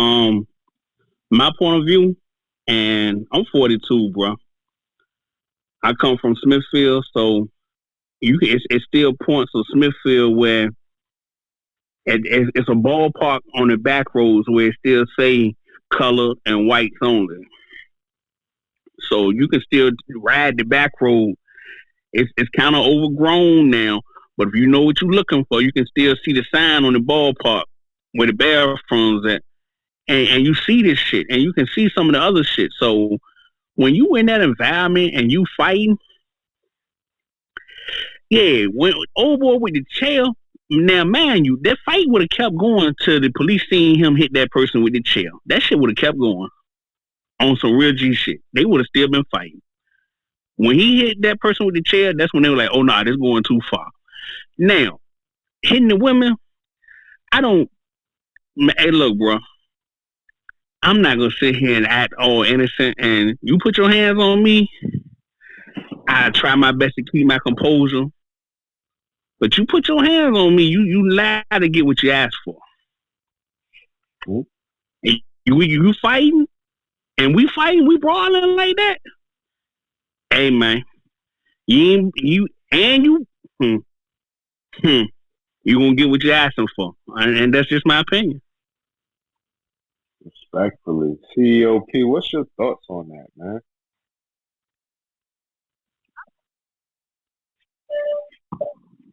my point of view, and I'm 42, bro. I come from Smithfield, so it's still points of Smithfield where it's a ballpark on the back roads where it still say colored and whites only. So you can still ride the back road. It's kind of overgrown now, but if you know what you're looking for, you can still see the sign on the ballpark where the bathrooms at, and you see this shit, and you can see some of the other shit. So when you in that environment and you fighting, yeah, when old boy with the chair, now man, that fight would have kept going till the police seen him hit that person with the chair. That shit would have kept going on some real G shit. They would have still been fighting. When he hit that person with the chair, that's when they were like, "Oh nah, this going too far." Now hitting the women, I don't. Hey, look, bro. I'm not gonna sit here and act all innocent. And you put your hands on me, I try my best to keep my composure. But you put your hands on me, you lie to get what you asked for. Mhm. And you fighting, and we fighting, we brawling like that. Hey man, you and you, hmm, hmm, you gonna get what you're asking for, and that's just my opinion. Respectfully, COP, what's your thoughts on that, man?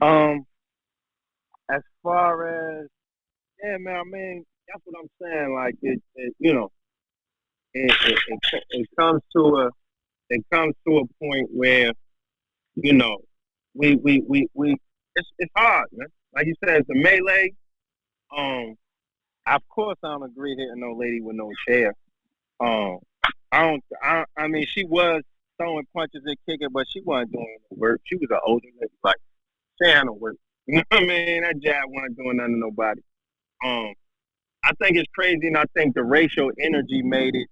Um, as far as yeah, man, I mean that's what I'm saying. Like it you know, it comes to a point where you know we it's hard, man. Like you said, it's a melee. Um, of course I don't agree hitting no lady with no chair. Um, I don't. I mean, she was throwing punches and kicking, but she wasn't doing no work. She was an older lady, like saying no work. You know what I mean? That jab wasn't doing nothing to nobody. Um, I think it's crazy, and I think the racial energy made it.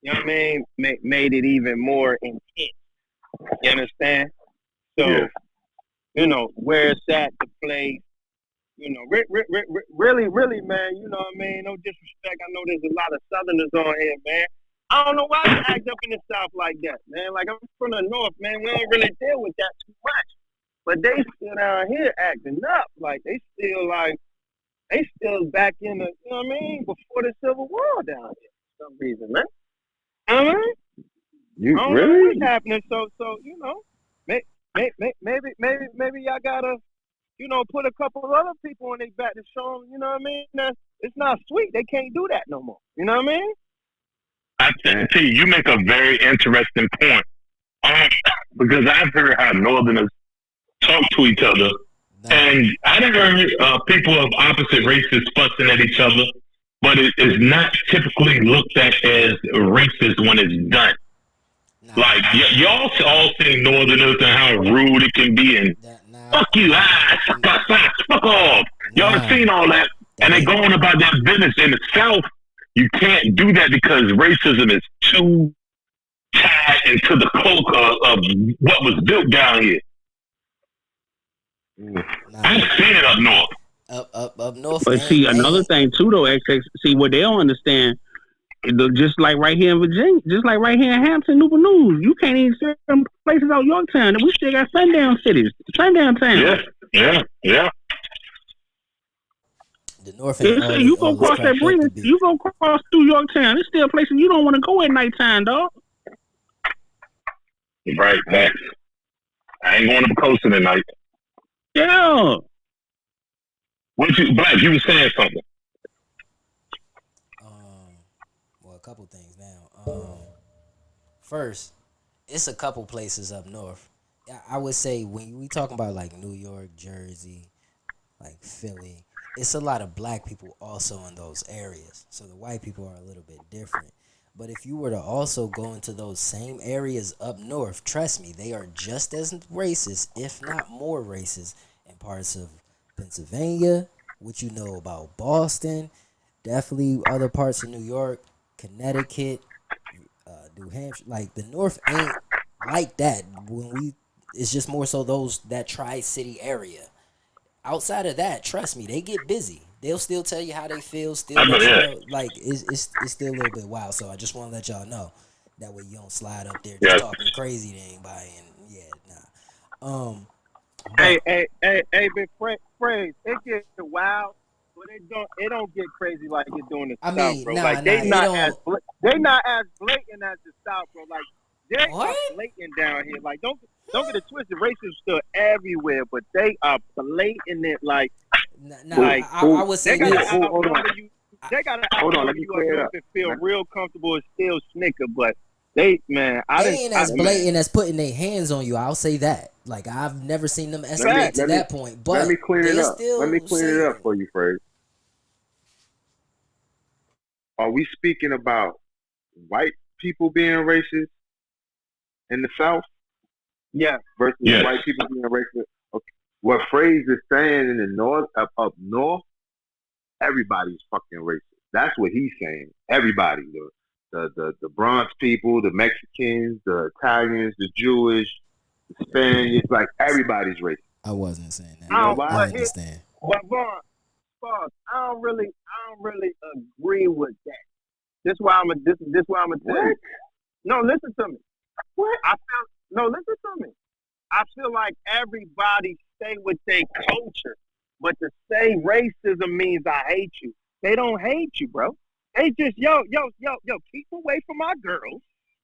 You know what I mean? Made it even more intense. You understand? Yeah. So you know where it's at, the place. You know, really, man. You know what I mean? No disrespect. I know there's a lot of Southerners on here, man. I don't know why you act up in the South like that, man. Like I'm from the North, man. We don't really deal with that too much. But they still down here acting up, like they still back in the, you know what I mean, before the Civil War down here for some reason, man. You know what I mean? You I don't know what's really? happening. So you know, maybe y'all gotta, you know, put a couple of other people on their back to show them, you know what I mean? That it's not sweet. They can't do that no more. You know what I mean? I think you make a very interesting point. Um, because I've heard how Northerners talk to each other, Nah, and I done heard people of opposite races fussing at each other, but it is not typically looked at as racist when it's done. nah, Like nah. y'all all see Northerners and how rude it can be, and That fuck you, fuck off. Y'all have nah. seen all that, That and they ain't going about their business. In the South, you can't do that because racism is too tied into the cloak of what was built down here. Mm. nah. I've seen it up north. Up north But see, another ain't thing too, though, XX. See what they don't understand. Just like right here in Virginia, just like right here in Hampton, Newport News, you can't even see some places out Yorktown. And we still got sundown cities, sundown towns. Yeah. the north ain't You see, you go all it's across that cracked up bridge, to be. you go across through Yorktown. There's still places you don't want to go at nighttime, dog. Right, facts. I ain't going up coasting tonight. Yeah. What you, Black? You was saying something. Um, well, a couple things now. First, it's a couple places up north. I would say when we talking about like New York, Jersey, like Philly, it's a lot of black people also in those areas. So the white people are a little bit different. But if you were to also go into those same areas up north, trust me, they are just as racist, if not more racist, in parts of Pennsylvania, what you know about Boston, definitely other parts of New York, Connecticut, New Hampshire. Like the North ain't like that. It's just more so that Tri-City area. Outside of that, trust me, they get busy. They'll still tell you how they feel, still I know, let you yeah. know. Like it's still a little bit wild. So I just want to let y'all know that way you don't slide up there just Yes. talking crazy to anybody. And yeah, nah. Hey, But big phrase. It gets wild, but it don't get crazy like it do in the I South, mean, bro. nah, Like they it not don't. they not as blatant as the South, bro. Like they What? are blatant down here. Like don't get it twisted. Racism still everywhere, but they are blatant it Nah, Who, like I who, would they say gotta this. hold on. outnumber you. I, They gotta Hold on, let outnumber me you up clear it north up. and feel Man. real comfortable and still snicker. But they, man, I they didn't. ain't I, as man, blatant as putting their hands on you. I'll say that. Like I've never seen them Let me escalate to let me that point, let me but clean it they up. Let me still clean it up say for you, Fred. Are we speaking about white people being racist in the South? Yeah. versus Yes. white people being racist. Okay. What Phrase is saying in the north, up north, everybody's fucking racist. That's what he's saying. Everybody, the Bronx people, the Mexicans, the Italians, the Jewish, the Spaniards, like everybody's racist. I wasn't saying that. You know But why? I understand. But Vaughn, I don't really agree with that. This why I'm gonna tell you. No, listen to me. What? Listen to me. I feel like everybody stay with their culture, but to say racism means I hate you. They don't hate you, bro. They just yo, keep away from my girls.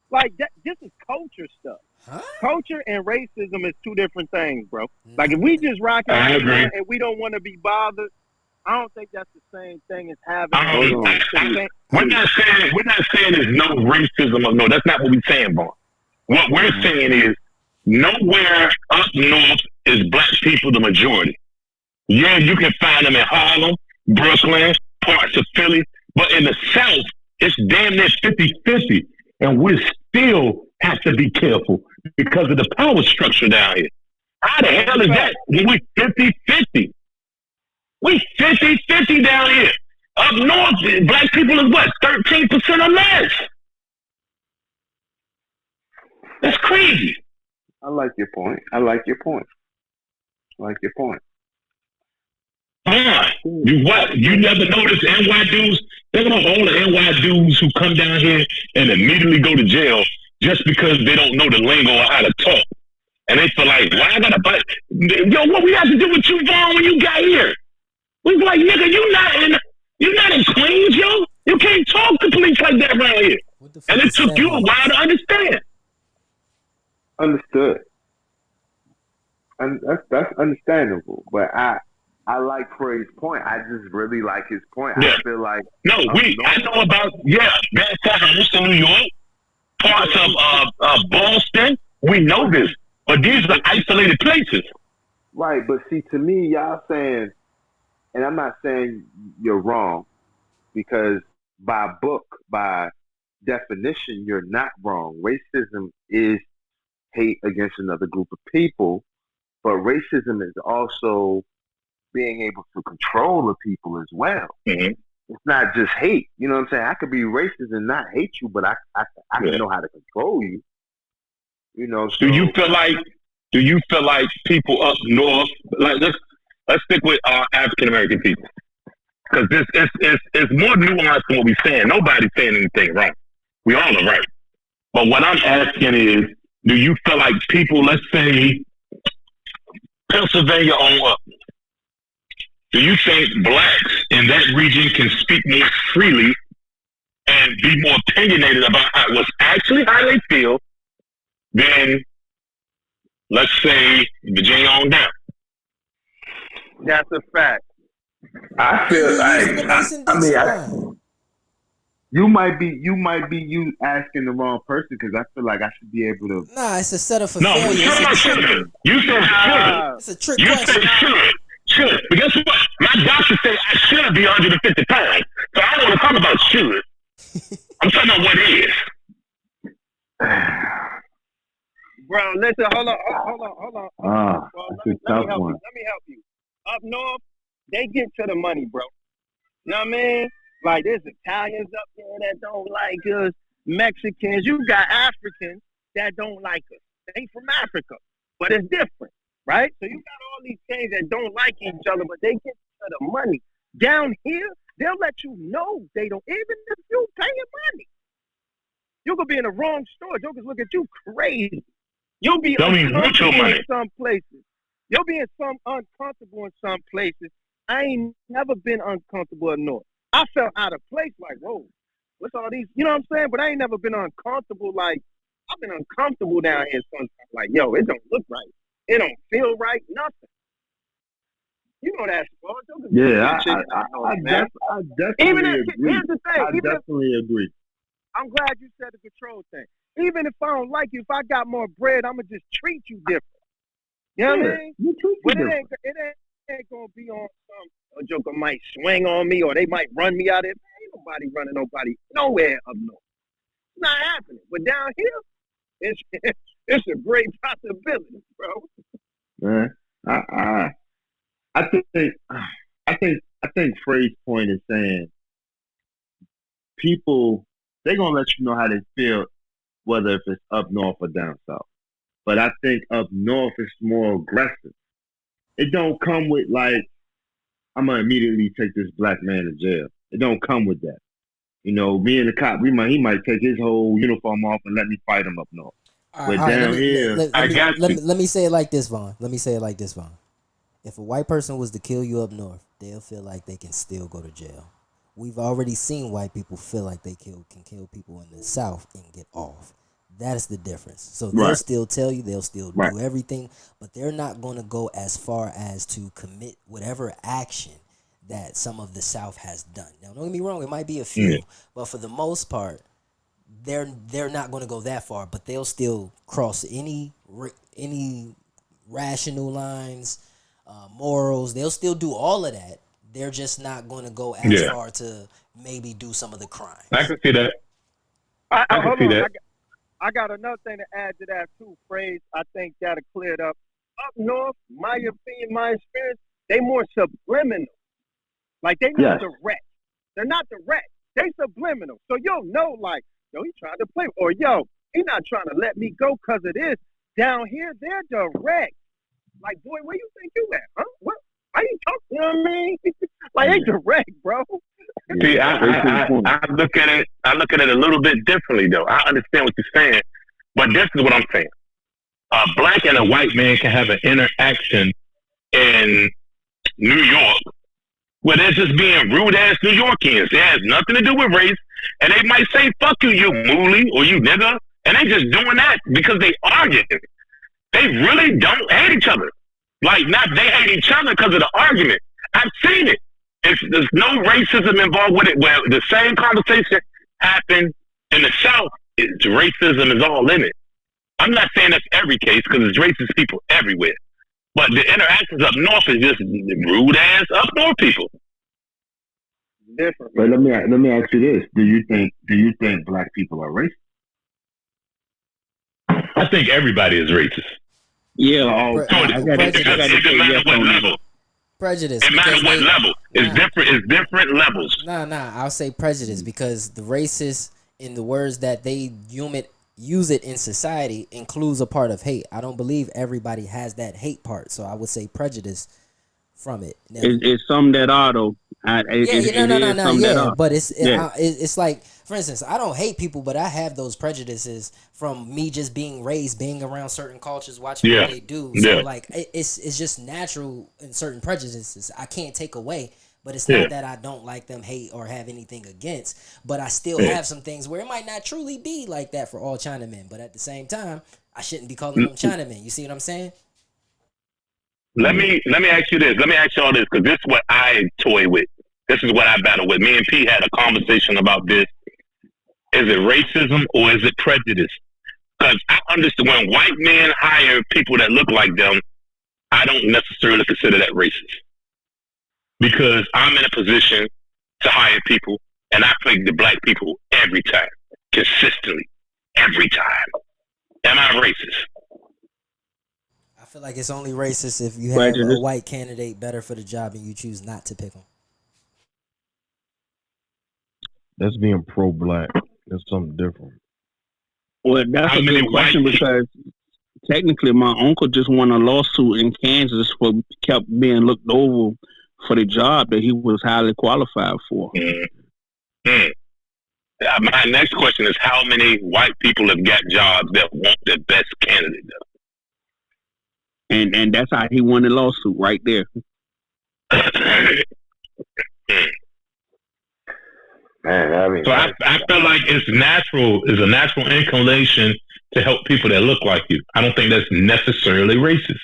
Like that. This is culture stuff. Huh? Culture and racism is two different things, bro. Like if we just rocking I agree. and we don't want to be bothered, I don't think that's the same thing as having. We're not saying there's no racism or no. That's not what we're saying, Vaughn. What we're saying is nowhere up north is black people the majority. Yeah, you can find them in Harlem, Brooklyn, parts of Philly, but in the South, it's damn near 50-50. And we still have to be careful because of the power structure down here. How the hell is that when we 50-50? We 50-50 down here. Up north, black people is what, 13% or less? That's crazy. I like your point. You never notice NY dudes? Think about all the NY dudes who come down here and immediately go to jail just because they don't know the lingo or how to talk. And they feel like, why I gotta buy? Yo, what we have to do with you, Vaughn, when you got here? We was like, nigga, you're not in Queens, yo. You can't talk to police like that around here. And it took you a while to understand. Understood. And that's understandable. But I like Frey's point. I just really like his point. Yeah. I feel like I know about Manhattan, New York, parts of Boston. We know this, but these are isolated places. Right, but see, to me, y'all saying, and I'm not saying you're wrong, because by definition, you're not wrong. Racism is hate against another group of people, but racism is also being able to control the people as well. Mm-hmm. It's not just hate. You know what I'm saying? I could be racist and not hate you, but I can know how to control you. You know. So, do you feel like people up north? Like let's stick with our African American people, because this is more nuanced than what we're saying. Nobody's saying anything wrong. We all are right. But what I'm asking is, do you feel like people, let's say Pennsylvania on up, do you think blacks in that region can speak more freely and be more opinionated about what's actually how they feel than, let's say, Virginia on down? That's a fact. I feel you might be you asking the wrong person, because I feel like I should be able to. Nah, it's a setup for failure. You said should. It's a trick you question. Said should. But guess what? My doctor said I should be 150 pounds. So I don't want to talk about should. I'm talking about what is. Bro, listen, hold on. Well, let me help you. Up north, they get to the money, bro. You know what I mean? Like, there's Italians up there that don't like us, Mexicans. You got Africans that don't like us. They from Africa, but it's different, right? So you got all these things that don't like each other, but they get to the money. Down here, they'll let you know they don't, even if you paying money. You could be in the wrong store. Jokers look at you crazy. You'll be uncomfortable in some places. You'll be uncomfortable in some places. I ain't never been uncomfortable in North. I felt out of place, like, whoa, what's all these? You know what I'm saying? But I ain't never been uncomfortable. Like, I've been uncomfortable down here sometimes. Like, yo, it don't look right. It don't feel right. Nothing. You know that sport. Yeah, I definitely agree. Here's the thing. I definitely agree. I'm glad you said the control thing. Even if I don't like you, if I got more bread, I'm going to just treat you different. You know what I mean? But it ain't going to be on some, a joker might swing on me or they might run me out of it. Ain't nobody running nowhere up north. It's not happening. But down here, It's a great possibility, bro. Man, I think I think Frey's point is saying people they're gonna let you know how they feel, whether if it's up north or down south. But I think up north it's more aggressive. It don't come with like I'm gonna immediately take this black man to jail. It don't come with that. You know, me and the cop, he might take his whole uniform off and let me fight him up north. All right, But all right. down here, I got you. Let me say it like this, Vaughn. Let me say it like this, Vaughn. If a white person was to kill you up north, they'll feel like they can still go to jail. We've already seen white people feel like they can kill people in the south and get off. That is the difference. So they'll Right. still tell you, they'll still Right. do everything, but they're not going to go as far as to commit whatever action that some of the South has done. Now, don't get me wrong, it might be a few, but for the most part, they're not going to go that far, but they'll still cross any rational lines, morals. They'll still do all of that. They're just not going to go as Yeah. far to maybe do some of the crimes. I can see that. I can Hold see on. that. I got another thing to add to that too, Phrase. I think that'll clear it up. Up north, my opinion, my experience, they more subliminal. Like they not Yes. direct. They're not direct. They subliminal. So you'll know, like, yo, he trying to play, or yo, he not trying to let me go because of this. Down here, they're direct. Like, boy, where you think you at? Huh? What? Why you talking? You know what I mean? Like, they direct, bro. See, Straight to the point. I look at it. I look at it a little bit differently, though. I understand what you're saying, but this is what I'm saying. A black and a white man can have an interaction in New York where they're just being rude ass New Yorkians. It has nothing to do with race, and they might say "fuck you, you mooly" or "you nigga," and they just doing that because they arguing. They really don't hate each other. Like, not they hate each other because of the argument. I've seen it. There's no racism involved with it. Where the same conversation happened in the South, racism is all in it. I'm not saying that's every case because there's racist people everywhere. But the interactions up north is just rude ass up north people. Different. But let me ask you this: Do you think black people are racist? I think everybody is racist. Yeah, Oh, I got to Prejudice. say It doesn't matter yes what on that. level. Prejudice. It matters because what they- level. It's Nah. different. It's different levels. Nah. I'll say prejudice because the racist in the words that they use it in society includes a part of hate. I don't believe everybody has that hate part, so I would say prejudice from it. Now, It's some that are though. no, Some that yeah, are. but Yeah. it's like, for instance, I don't hate people, but I have those prejudices from me just being raised, being around certain cultures, watching Yeah. what they do. So Yeah. like, it's just natural in certain prejudices. I can't take away, but it's Yeah. not that I don't like them, hate, or have anything against. But I still Yeah. have some things where it might not truly be like that for all Chinamen. But at the same time, I shouldn't be calling them Chinamen. You see what I'm saying? Let me ask you this. Let me ask y'all this because this is what I toy with. This is what I battle with. Me and P had a conversation about this. Is it racism or is it prejudice? Because I understand when white men hire people that look like them, I don't necessarily consider that racist. Because I'm in a position to hire people and I pick the black people every time, consistently, every time. Am I racist? I feel like it's only racist if you have a Prejudice. white candidate better for the job and you choose not to pick them. That's being pro-black. That's something different. Well, that's How a many good question white because technically my uncle just won a lawsuit in Kansas for kept being looked over for the job that he was highly qualified for. Mm. My next question is how many white people have got jobs that want the best candidate? And that's how he won the lawsuit right there. man, I mean, So I feel like it's a natural inclination to help people that look like you. I don't think that's necessarily racist.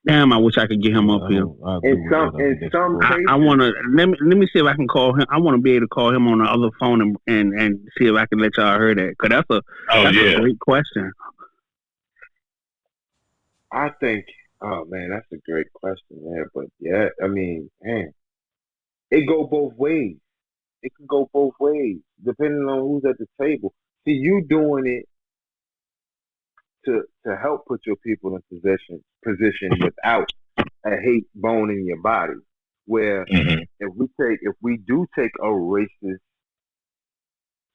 Damn, I wish I could get him up here. I agree in with that. I think in that's some pro- cases, I want to let me see if I can call him. I want to be able to call him on the other phone and see if I can let y'all hear that because that's a great question. I think. Oh man, that's a great question, man. But yeah, I mean, man, it go both ways. It can go both ways depending on who's at the table. See, you doing it to help put your people in position without a hate bone in your body. Where Mhm. if we do take a racist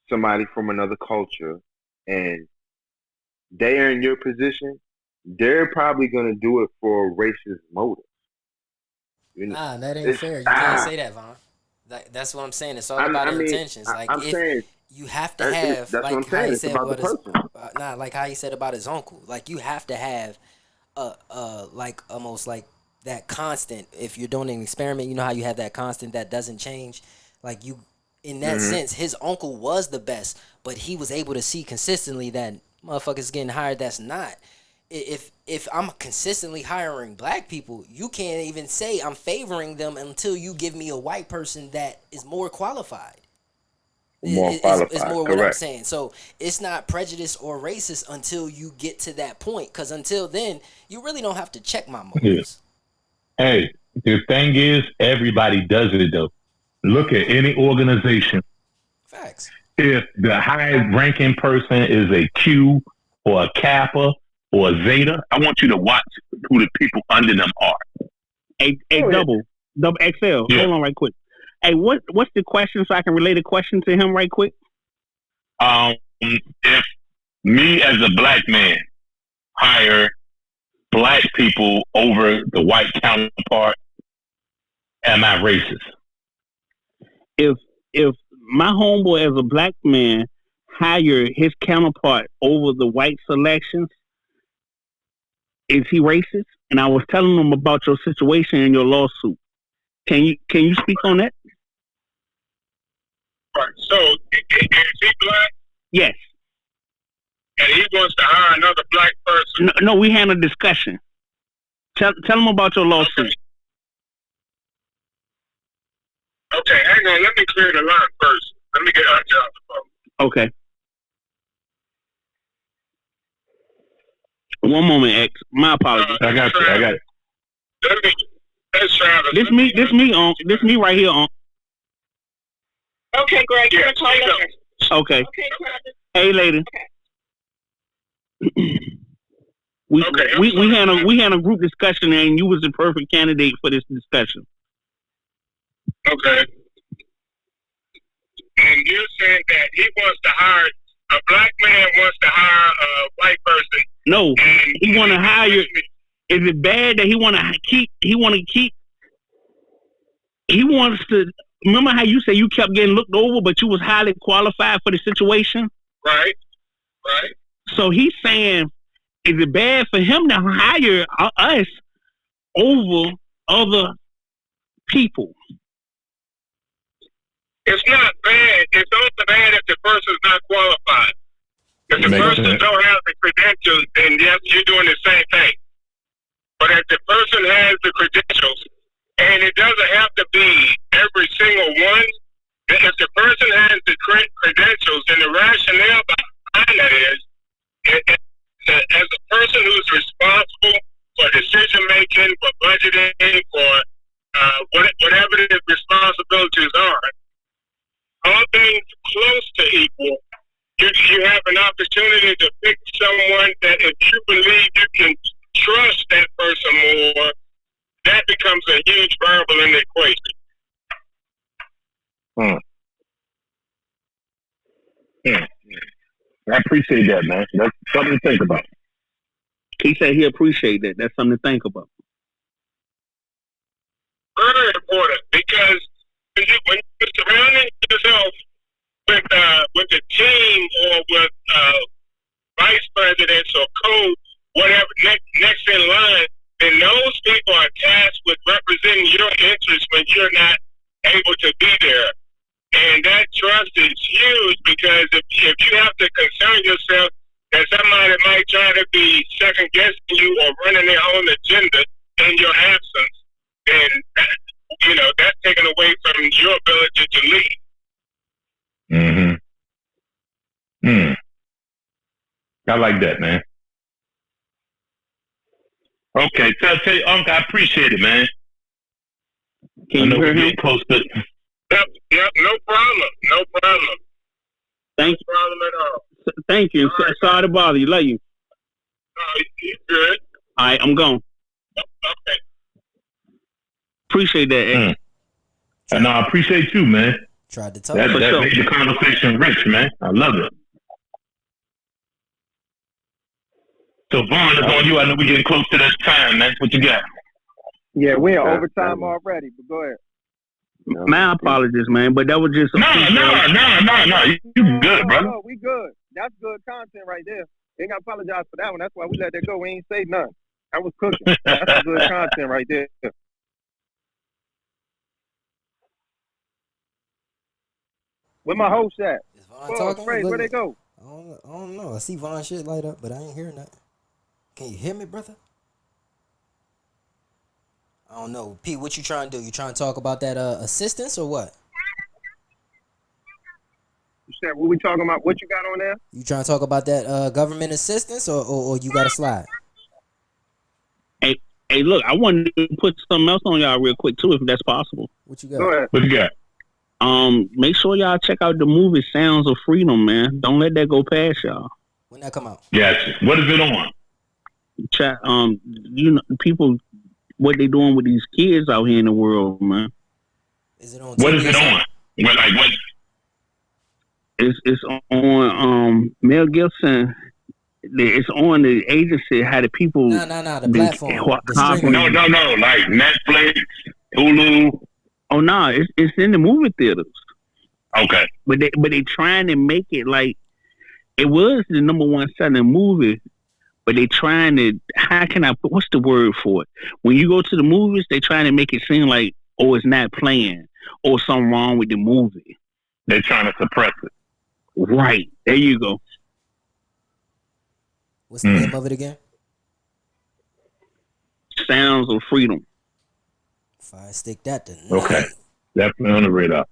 somebody from another culture and they are in your position, they're probably gonna do it for a racist motive. You know, Nah, that ain't it's fair. You can't say that, Vaughn. That's what I'm saying. It's all about I mean, intentions. Like I'm if saying you have to have, that's what like I'm how saying. he It's said about the about his, person. like how he said about his uncle. Like you have to have like almost like that constant. If you're doing an experiment, you know how you have that constant that doesn't change. Like you, in that Hmm. sense, his uncle was the best, but he was able to see consistently that motherfuckers getting hired. That's not. If I'm consistently hiring black people, you can't even say I'm favoring them until you give me a white person that is more qualified. More Is qualified, more what I'm correct? saying. So it's not prejudice or racist until you get to that point. Because until then, you really don't have to check my Yeah. motives. Hey, the thing is, everybody does it though. Look at any organization. Facts. If the highest ranking person is a Q or a Kappa or a Zeta, I want you to watch who the people under them are. A Oh, double XL. Yeah. Hold on, right quick. Hey, what's the question so I can relate a question to him right quick? If me as a black man hire black people over the white counterpart, am I racist? If my homeboy as a black man hire his counterpart over the white selections, is he racist? And I was telling him about your situation in your lawsuit. Can you speak on that? Right. So is he black Yes. and he wants to hire another black person? No, we had a discussion. Tell him about your lawsuit. Okay, hang on. Let me clear the line first. Let me get Hunter on the phone. Okay. One moment, X. My apologies. I got you. Let's Travis. This me right here on. Okay, Greg. Yeah, Call you later. Okay. Okay, Travis. Hey, lady. Okay. We had a group discussion and you was the perfect candidate for this discussion. Okay. And you're saying that he wants to hire a black man wants to hire a white person. No, And he want to hire. Is it bad that he want to keep? He wants to. Remember how you say you kept getting looked over, but you was highly qualified for the situation? Right. Right. So he's saying, is it bad for him to hire us over other people? It's not bad. It's only bad if the person's not qualified. If the person don't have the credentials, then yes, you're doing the same thing. But if the person has the credentials, and it doesn't have to be every single one, if the person has the credentials, then the rationale behind that is, as a person who's responsible for decision making, for budgeting, for whatever the responsibilities are, all things close to equal, you have an opportunity to pick someone that if you believe you can trust that person more, that becomes a huge variable in the equation. I appreciate that, man. That's something to think about. He said he appreciated that. That's something to think about. Very important, because when you're surrounding yourself with a team or with vice presidents or whatever next in line, then those people are tasked with representing your interests when you're not able to be there. And that trust is huge, because if you have to concern yourself that somebody might try to be second guessing you or running their own agenda in your absence, then that's taken away from your ability to lead. I like that, man. Okay, tell you, Uncle, I appreciate it, man. Can you hear him? Close to. Yep, no problem. No problem. Thank you. No problem at all. Thank you. Sorry to bother you. Love you. You good. All right, I'm gone. Okay. Appreciate that. No, I appreciate you, man. Tried to tell that you. made the conversation rich, man. I love it. So Vaughn, it's on you. I know we're getting close to that time, man. What you got? Yeah, we're in overtime already, but go ahead. My apologies, man, but that was just no. You good, brother? No, we good. That's good content right there. Ain't gotta apologize for that one. That's why we let that go. We ain't say nothing. I was cooking. That's good content right there. Where my host at? Is Vaughn talking? Afraid, where they go? I don't know. I see Vaughn shit light up, but I ain't hearing that. Can you hear me, brother? I don't know. Pete, what you trying to do? You trying to talk about that assistance or what? You said, what we talking about? What you got on there? You trying to talk about that government assistance or you got to slide? Hey, look, I wanted to put something else on y'all real quick, too, if that's possible. What you got? Go ahead. What you got? Make sure y'all check out the movie Sounds of Freedom, man. Don't let that go past y'all. When that come out? Yes. What is it on? Chat, you know, people, what they doing with these kids out here in the world, man. Is it on? What is it on? What? It's on Mel Gibson. It's on the agency. How the people? No. The platform. The streaming. No. Like Netflix, Hulu. Oh no, it's in the movie theaters. Okay. But they trying to make it like it was the number one selling movie. But they trying to, how can I put, what's the word for it? When you go to the movies, they trying to make it seem like, oh, it's not playing, or something wrong with the movie. They're trying to suppress it. Right. There you go. What's the name of it again? Sounds of Freedom. Fire stick that to Okay. Definitely on the radar.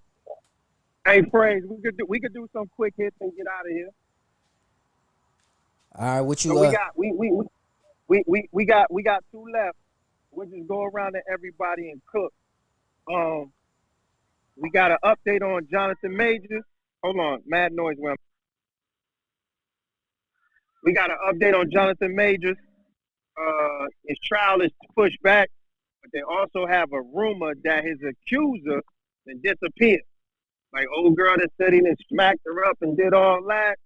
Hey, Praise, we could do some quick hits and get out of here. All right, what you so we got two left. We'll just go around to everybody and cook. We got an update on Jonathan Majors. Hold on, mad noise. We got an update on Jonathan Majors. His trial is pushed back, but they also have a rumor that his accuser then disappeared. Like old girl that said he done smacked her up and did all that.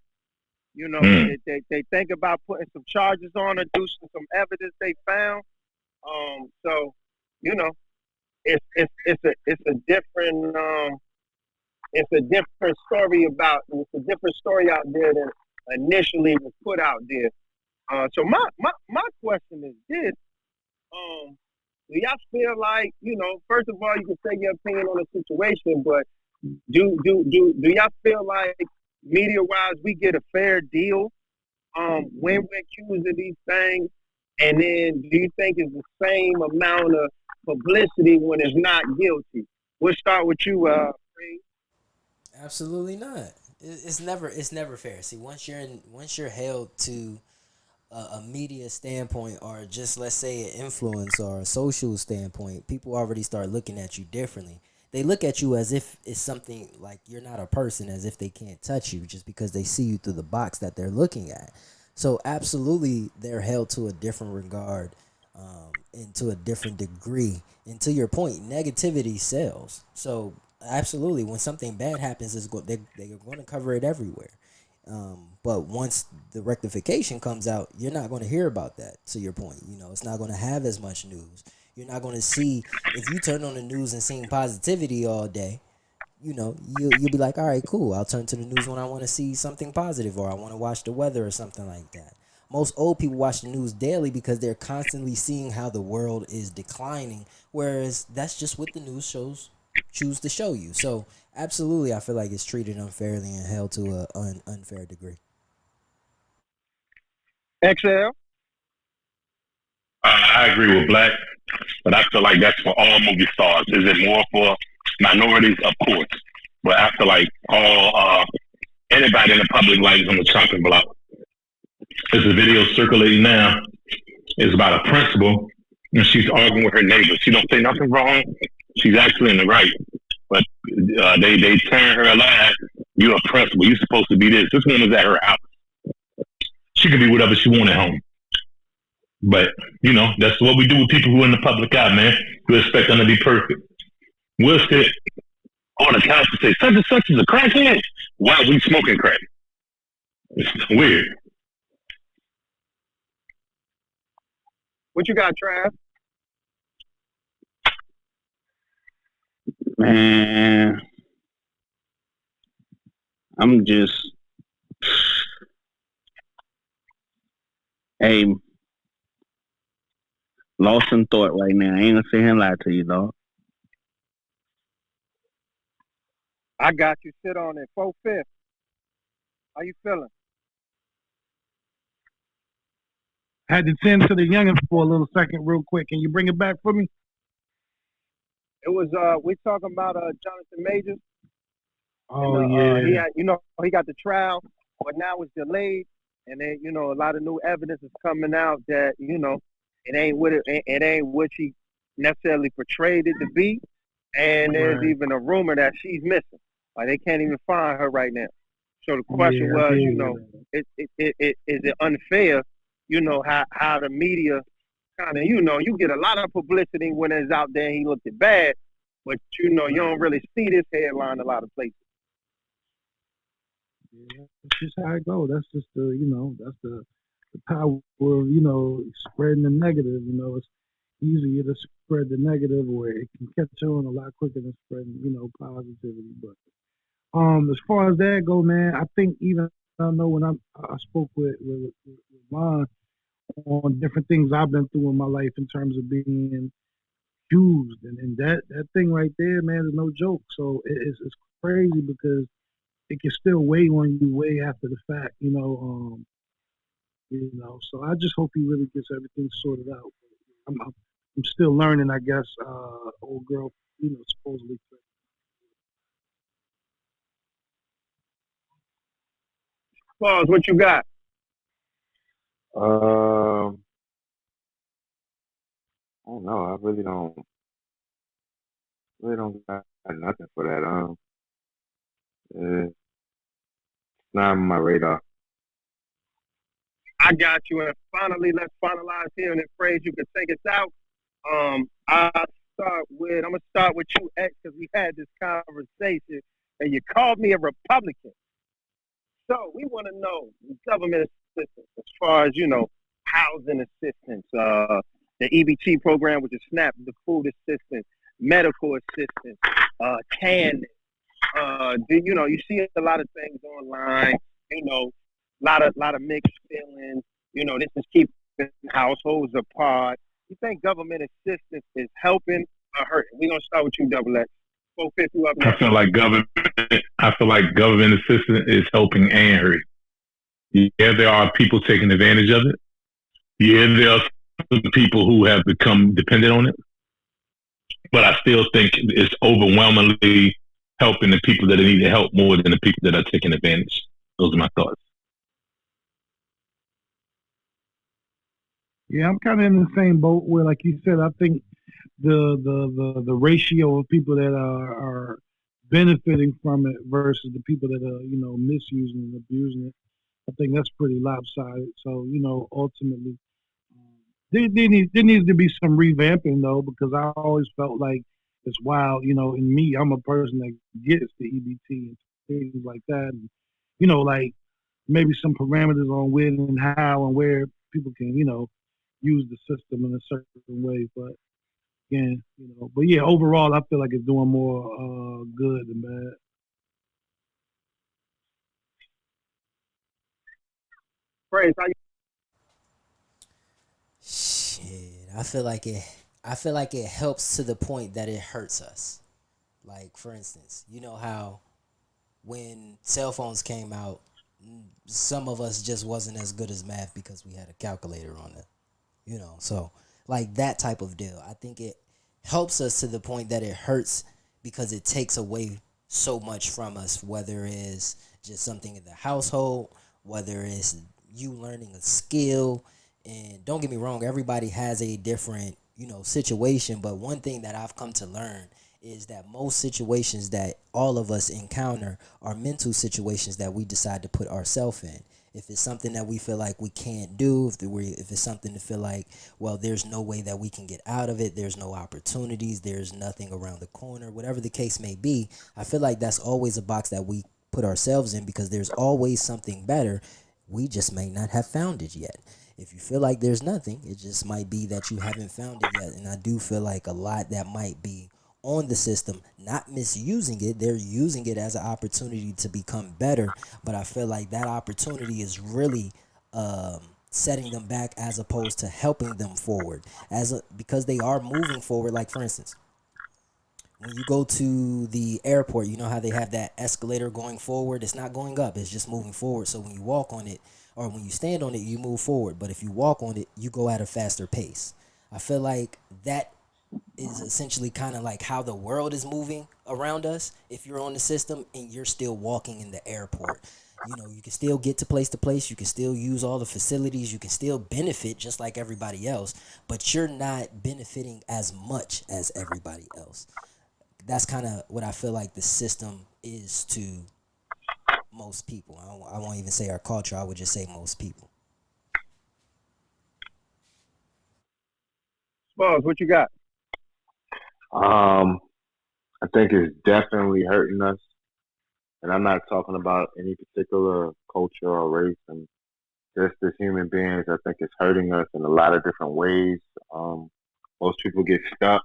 You know, they think about putting some charges on her, due to some evidence they found. So, you know, it's a different story it's a different story out there than initially was put out there. So my question is this: do y'all feel like, you know, first of all, you can say your opinion on the situation, but do y'all feel like media-wise we get a fair deal when we're accused of these things? And then do you think it's the same amount of publicity when it's not guilty? We'll start with you, Ray. Absolutely not. It's never fair. See, once you're held to a media standpoint, or just let's say an influence or a social standpoint, people already start looking at you differently. They look at you as if it's something like you're not a person, as if they can't touch you just because they see you through the box that they're looking at. So absolutely, they're held to a different regard, and to a different degree. And to your point, negativity sells. So absolutely, when something bad happens, they're going to cover it everywhere. But once the rectification comes out, you're not going to hear about that. To your point, you know, it's not going to have as much news. You're not going to see, if you turn on the news and seeing positivity all day, you know, you'll be like, all right, cool. I'll turn to the news when I want to see something positive, or I want to watch the weather or something like that. Most old people watch the news daily because they're constantly seeing how the world is declining, whereas that's just what the news shows choose to show you. So absolutely, I feel like it's treated unfairly and held to an unfair degree. XL? I agree with Black, but I feel like that's for all movie stars. Is it more for minorities? Of course. But I feel like all anybody in the public light is on the chopping block. There's a video circulating now. It's about a principal, and she's arguing with her neighbor. She don't say nothing wrong. She's actually in the right. But they turn her alive. You're a principal. You're supposed to be this. This woman's at her house. she can be whatever she want at home. But that's what we do with people who are in the public eye, man. We expect them to be perfect. We'll sit on the couch and say such and such is a crackhead while we smoking crack. It's weird. What you got, Trav? Man, I'm just, hey, lost in thought right now. I ain't gonna sit here and lie to you, dog. I got you. Sit on it. 4-5. How you feeling? Had to tend to the youngin for a little second, real quick. Can you bring it back for me? It was we talking about Jonathan Majors. Oh And, yeah. he had, he got the trial, but now it's delayed, and then a lot of new evidence is coming out that it ain't what it ain't what she necessarily portrayed it to be, and there's Right. even a rumor that she's missing. Like they can't even find her right now. So the question Yeah, I was, did hear that. is it unfair? How the media kind of you get a lot of publicity when it's out there and he looked it bad, but you don't really see this headline a lot of places. Yeah, that's just how it goes. That's just that's the power of spreading the negative. It's easier to spread the negative, or it can catch on a lot quicker than spreading positivity. But as far as that go, man, I think even I know when I spoke with Lon on different things I've been through in my life in terms of being accused, and that thing right there, man, is no joke. So it's crazy because it can still weigh on you way after the fact, So I just hope he really gets everything sorted out. I'm still learning, I guess. Old girl, supposedly. Claus, what you got? I don't know. I really don't got nothing for that. It's not on my radar. I got you. And finally, let's finalize here in that phrase. You can take us out. I'm gonna start with you, X, because we had this conversation and you called me a Republican. So we want to know government assistance as far as housing assistance, the EBT program, which is SNAP, the food assistance, medical assistance, TAN. You see a lot of things online. A lot of mixed feelings. This is keeping households apart. You think government assistance is helping or hurting? We're gonna start with you, Double X. 450 up I next. feel like government assistance is helping and hurting. Yeah, there are people taking advantage of it. Yeah, there are some people who have become dependent on it. But I still think it's overwhelmingly helping the people that need help more than the people that are taking advantage. Those are my thoughts. Yeah, I'm kind of in the same boat where, like you said, I think the ratio of people that are benefiting from it versus the people that are misusing and abusing it, I think that's pretty lopsided. So ultimately, there needs to be some revamping though, because I always felt like it's wild. In me, I'm a person that gets the EBT and things like that, and like maybe some parameters on when and how and where people can use the system in a certain way, but. Again, but yeah, overall, I feel like it's doing more good than bad. Praise, how you? Shit, I feel like it. I feel like it helps to the point that it hurts us. Like for instance, you know how when cell phones came out, some of us just wasn't as good as math because we had a calculator on it. So like that type of deal. I think it helps us to the point that it hurts because it takes away so much from us, whether it's just something in the household, whether it's you learning a skill. And don't get me wrong, everybody has a different, situation. But one thing that I've come to learn is that most situations that all of us encounter are mental situations that we decide to put ourselves in. If it's something that we feel like we can't do, if it's something to feel like, well, there's no way that we can get out of it, there's no opportunities, there's nothing around the corner, whatever the case may be, I feel like that's always a box that we put ourselves in because there's always something better. We just may not have found it yet. If you feel like there's nothing, it just might be that you haven't found it yet. And I do feel like a lot that might be on the system, not misusing it. They're using it as an opportunity to become better. But I feel like that opportunity is really setting them back as opposed to helping them forward. Because they are moving forward. Like for instance, when you go to the airport, you know how they have that escalator going forward? It's not going up, it's just moving forward. So when you walk on it or when you stand on it, you move forward. But if you walk on it, you go at a faster pace. I feel like that is essentially kind of like how the world is moving around us. If you're on the system and you're still walking in the airport, you know, you can still get to place, you can still use all the facilities, you can still benefit just like everybody else, but you're not benefiting as much as everybody else. That's kind of what I feel like the system is to most people. I won't even say our culture. I would just say most people. Smalls, what you got? I think it's definitely hurting us, and I'm not talking about any particular culture or race, and just as human beings, I think it's hurting us in a lot of different ways. Most people get stuck,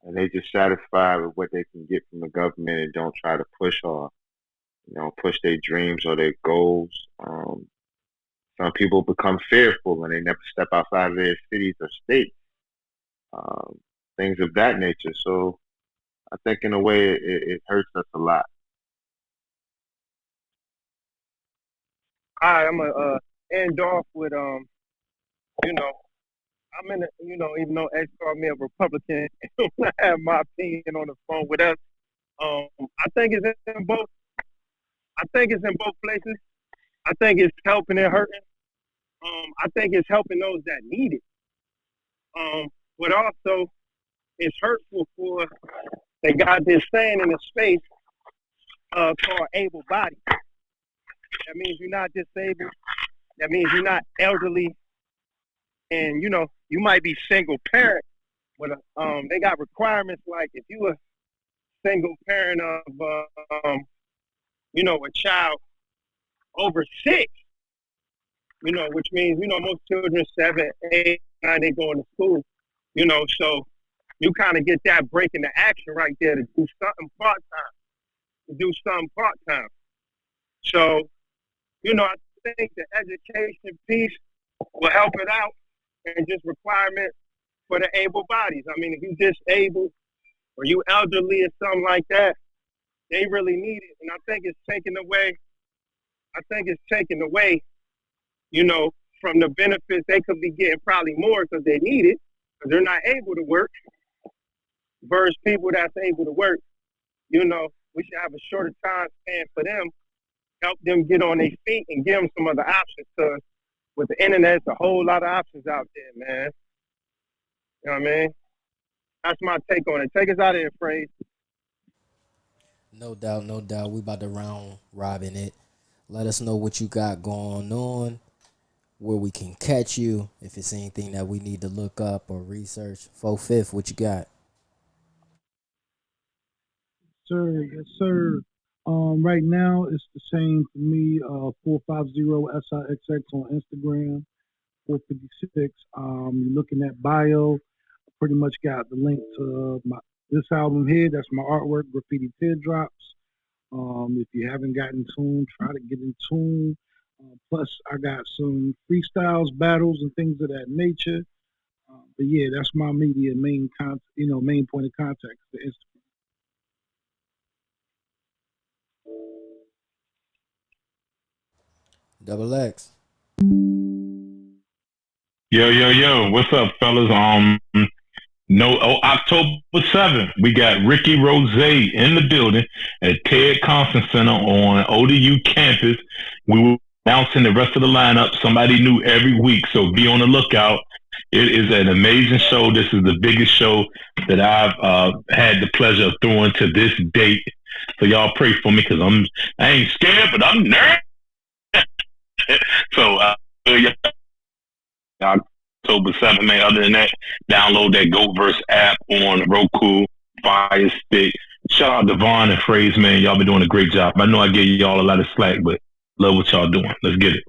and they just satisfied with what they can get from the government and don't try to push or push their dreams or their goals. Some people become fearful and they never step outside of their cities or states, um, things of that nature. So I think in a way it hurts us a lot. All right, I'm gonna end off with you know, I'm in a, even though X called me a Republican, I have my opinion on the phone with us. I think it's in both. I think it's in both places. I think it's helping and hurting. I think it's helping those that need it. But also it's hurtful for they got this saying in the space called able body. That means you're not disabled. That means you're not elderly, and you might be single parent, but they got requirements like if you a single parent of a child over 6, which means most children 7, 8, 9 they going to school, so you kind of get that break in the action right there to do something part time. So I think the education piece will help it out and just requirement for the able bodies. I mean, if you disabled or you elderly or something like that, they really need it. And I think it's taken away, from the benefits they could be getting probably more because they need it because they're not able to work versus people that's able to work. We should have a shorter time span for them, help them get on their feet and give them some other options because with the internet, there's a whole lot of options out there, man. You know what I mean? That's my take on it. Take us out of here, Phrase. No doubt, no doubt. We about to round robin it. Let us know what you got going on, where we can catch you, if it's anything that we need to look up or research. 4/5, what you got? Sir, yes, sir. Right now it's the same for me. 450SIXX on Instagram. 456. You're looking at bio. Pretty much got the link to this album here. That's my artwork, Graffiti Teardrops. If you haven't gotten tuned, try to get in tune. Plus, I got some freestyles, battles, and things of that nature. But yeah, that's my media main point of contact. The Instagram. Double X. Yo, what's up, fellas? No, October 7th, we got Ricky Rose in the building at Ted Constant Center on ODU campus. We will announcing the rest of the lineup, somebody new every week, so be on the lookout. It is an amazing show. This is the biggest show that I've had the pleasure of throwing to this date. So y'all pray for me because I ain't scared, but I'm nervous. So, yeah, October 7th, man. Other than that, download that GoatVerse app on Roku, Fire Stick. Shout out Devon and Phrase, man. Y'all been doing a great job. I know I gave y'all a lot of slack, but love what y'all doing. Let's get it.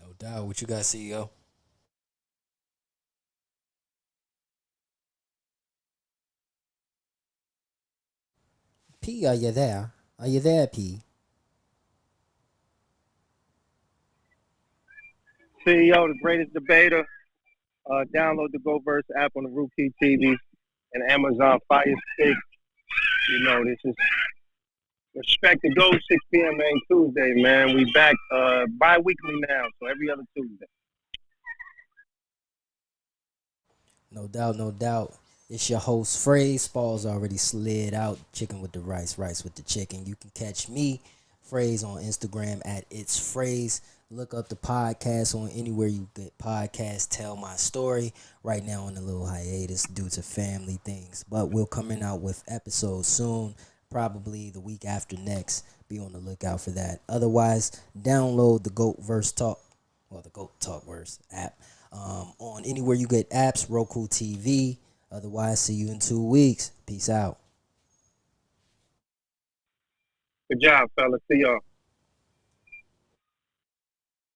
No doubt. What you got, CEO? P, are you there? Are you there, P? CEO, the greatest debater. Download the GoVerse app on the Rookie TV and Amazon Fire Stick. You know, this is Respect the Go, 6 p.m. man, Tuesday, man. We back bi-weekly now, so every other Tuesday. No doubt, no doubt. It's your host, Phrase. Spall's already slid out. Chicken with the rice, rice with the chicken. You can catch me, Phrase, on Instagram at It's Phrase. Look up the podcast on anywhere you get podcasts. Tell my story. Right now on a little hiatus due to family things. But we'll coming out with episodes soon. Probably the week after next. Be on the lookout for that. Otherwise, download the GoatVerse Talk. Well, the Goat Talkverse app. On anywhere you get apps, Roku TV. Otherwise, see you in 2 weeks. Peace out. Good job, fellas. See y'all.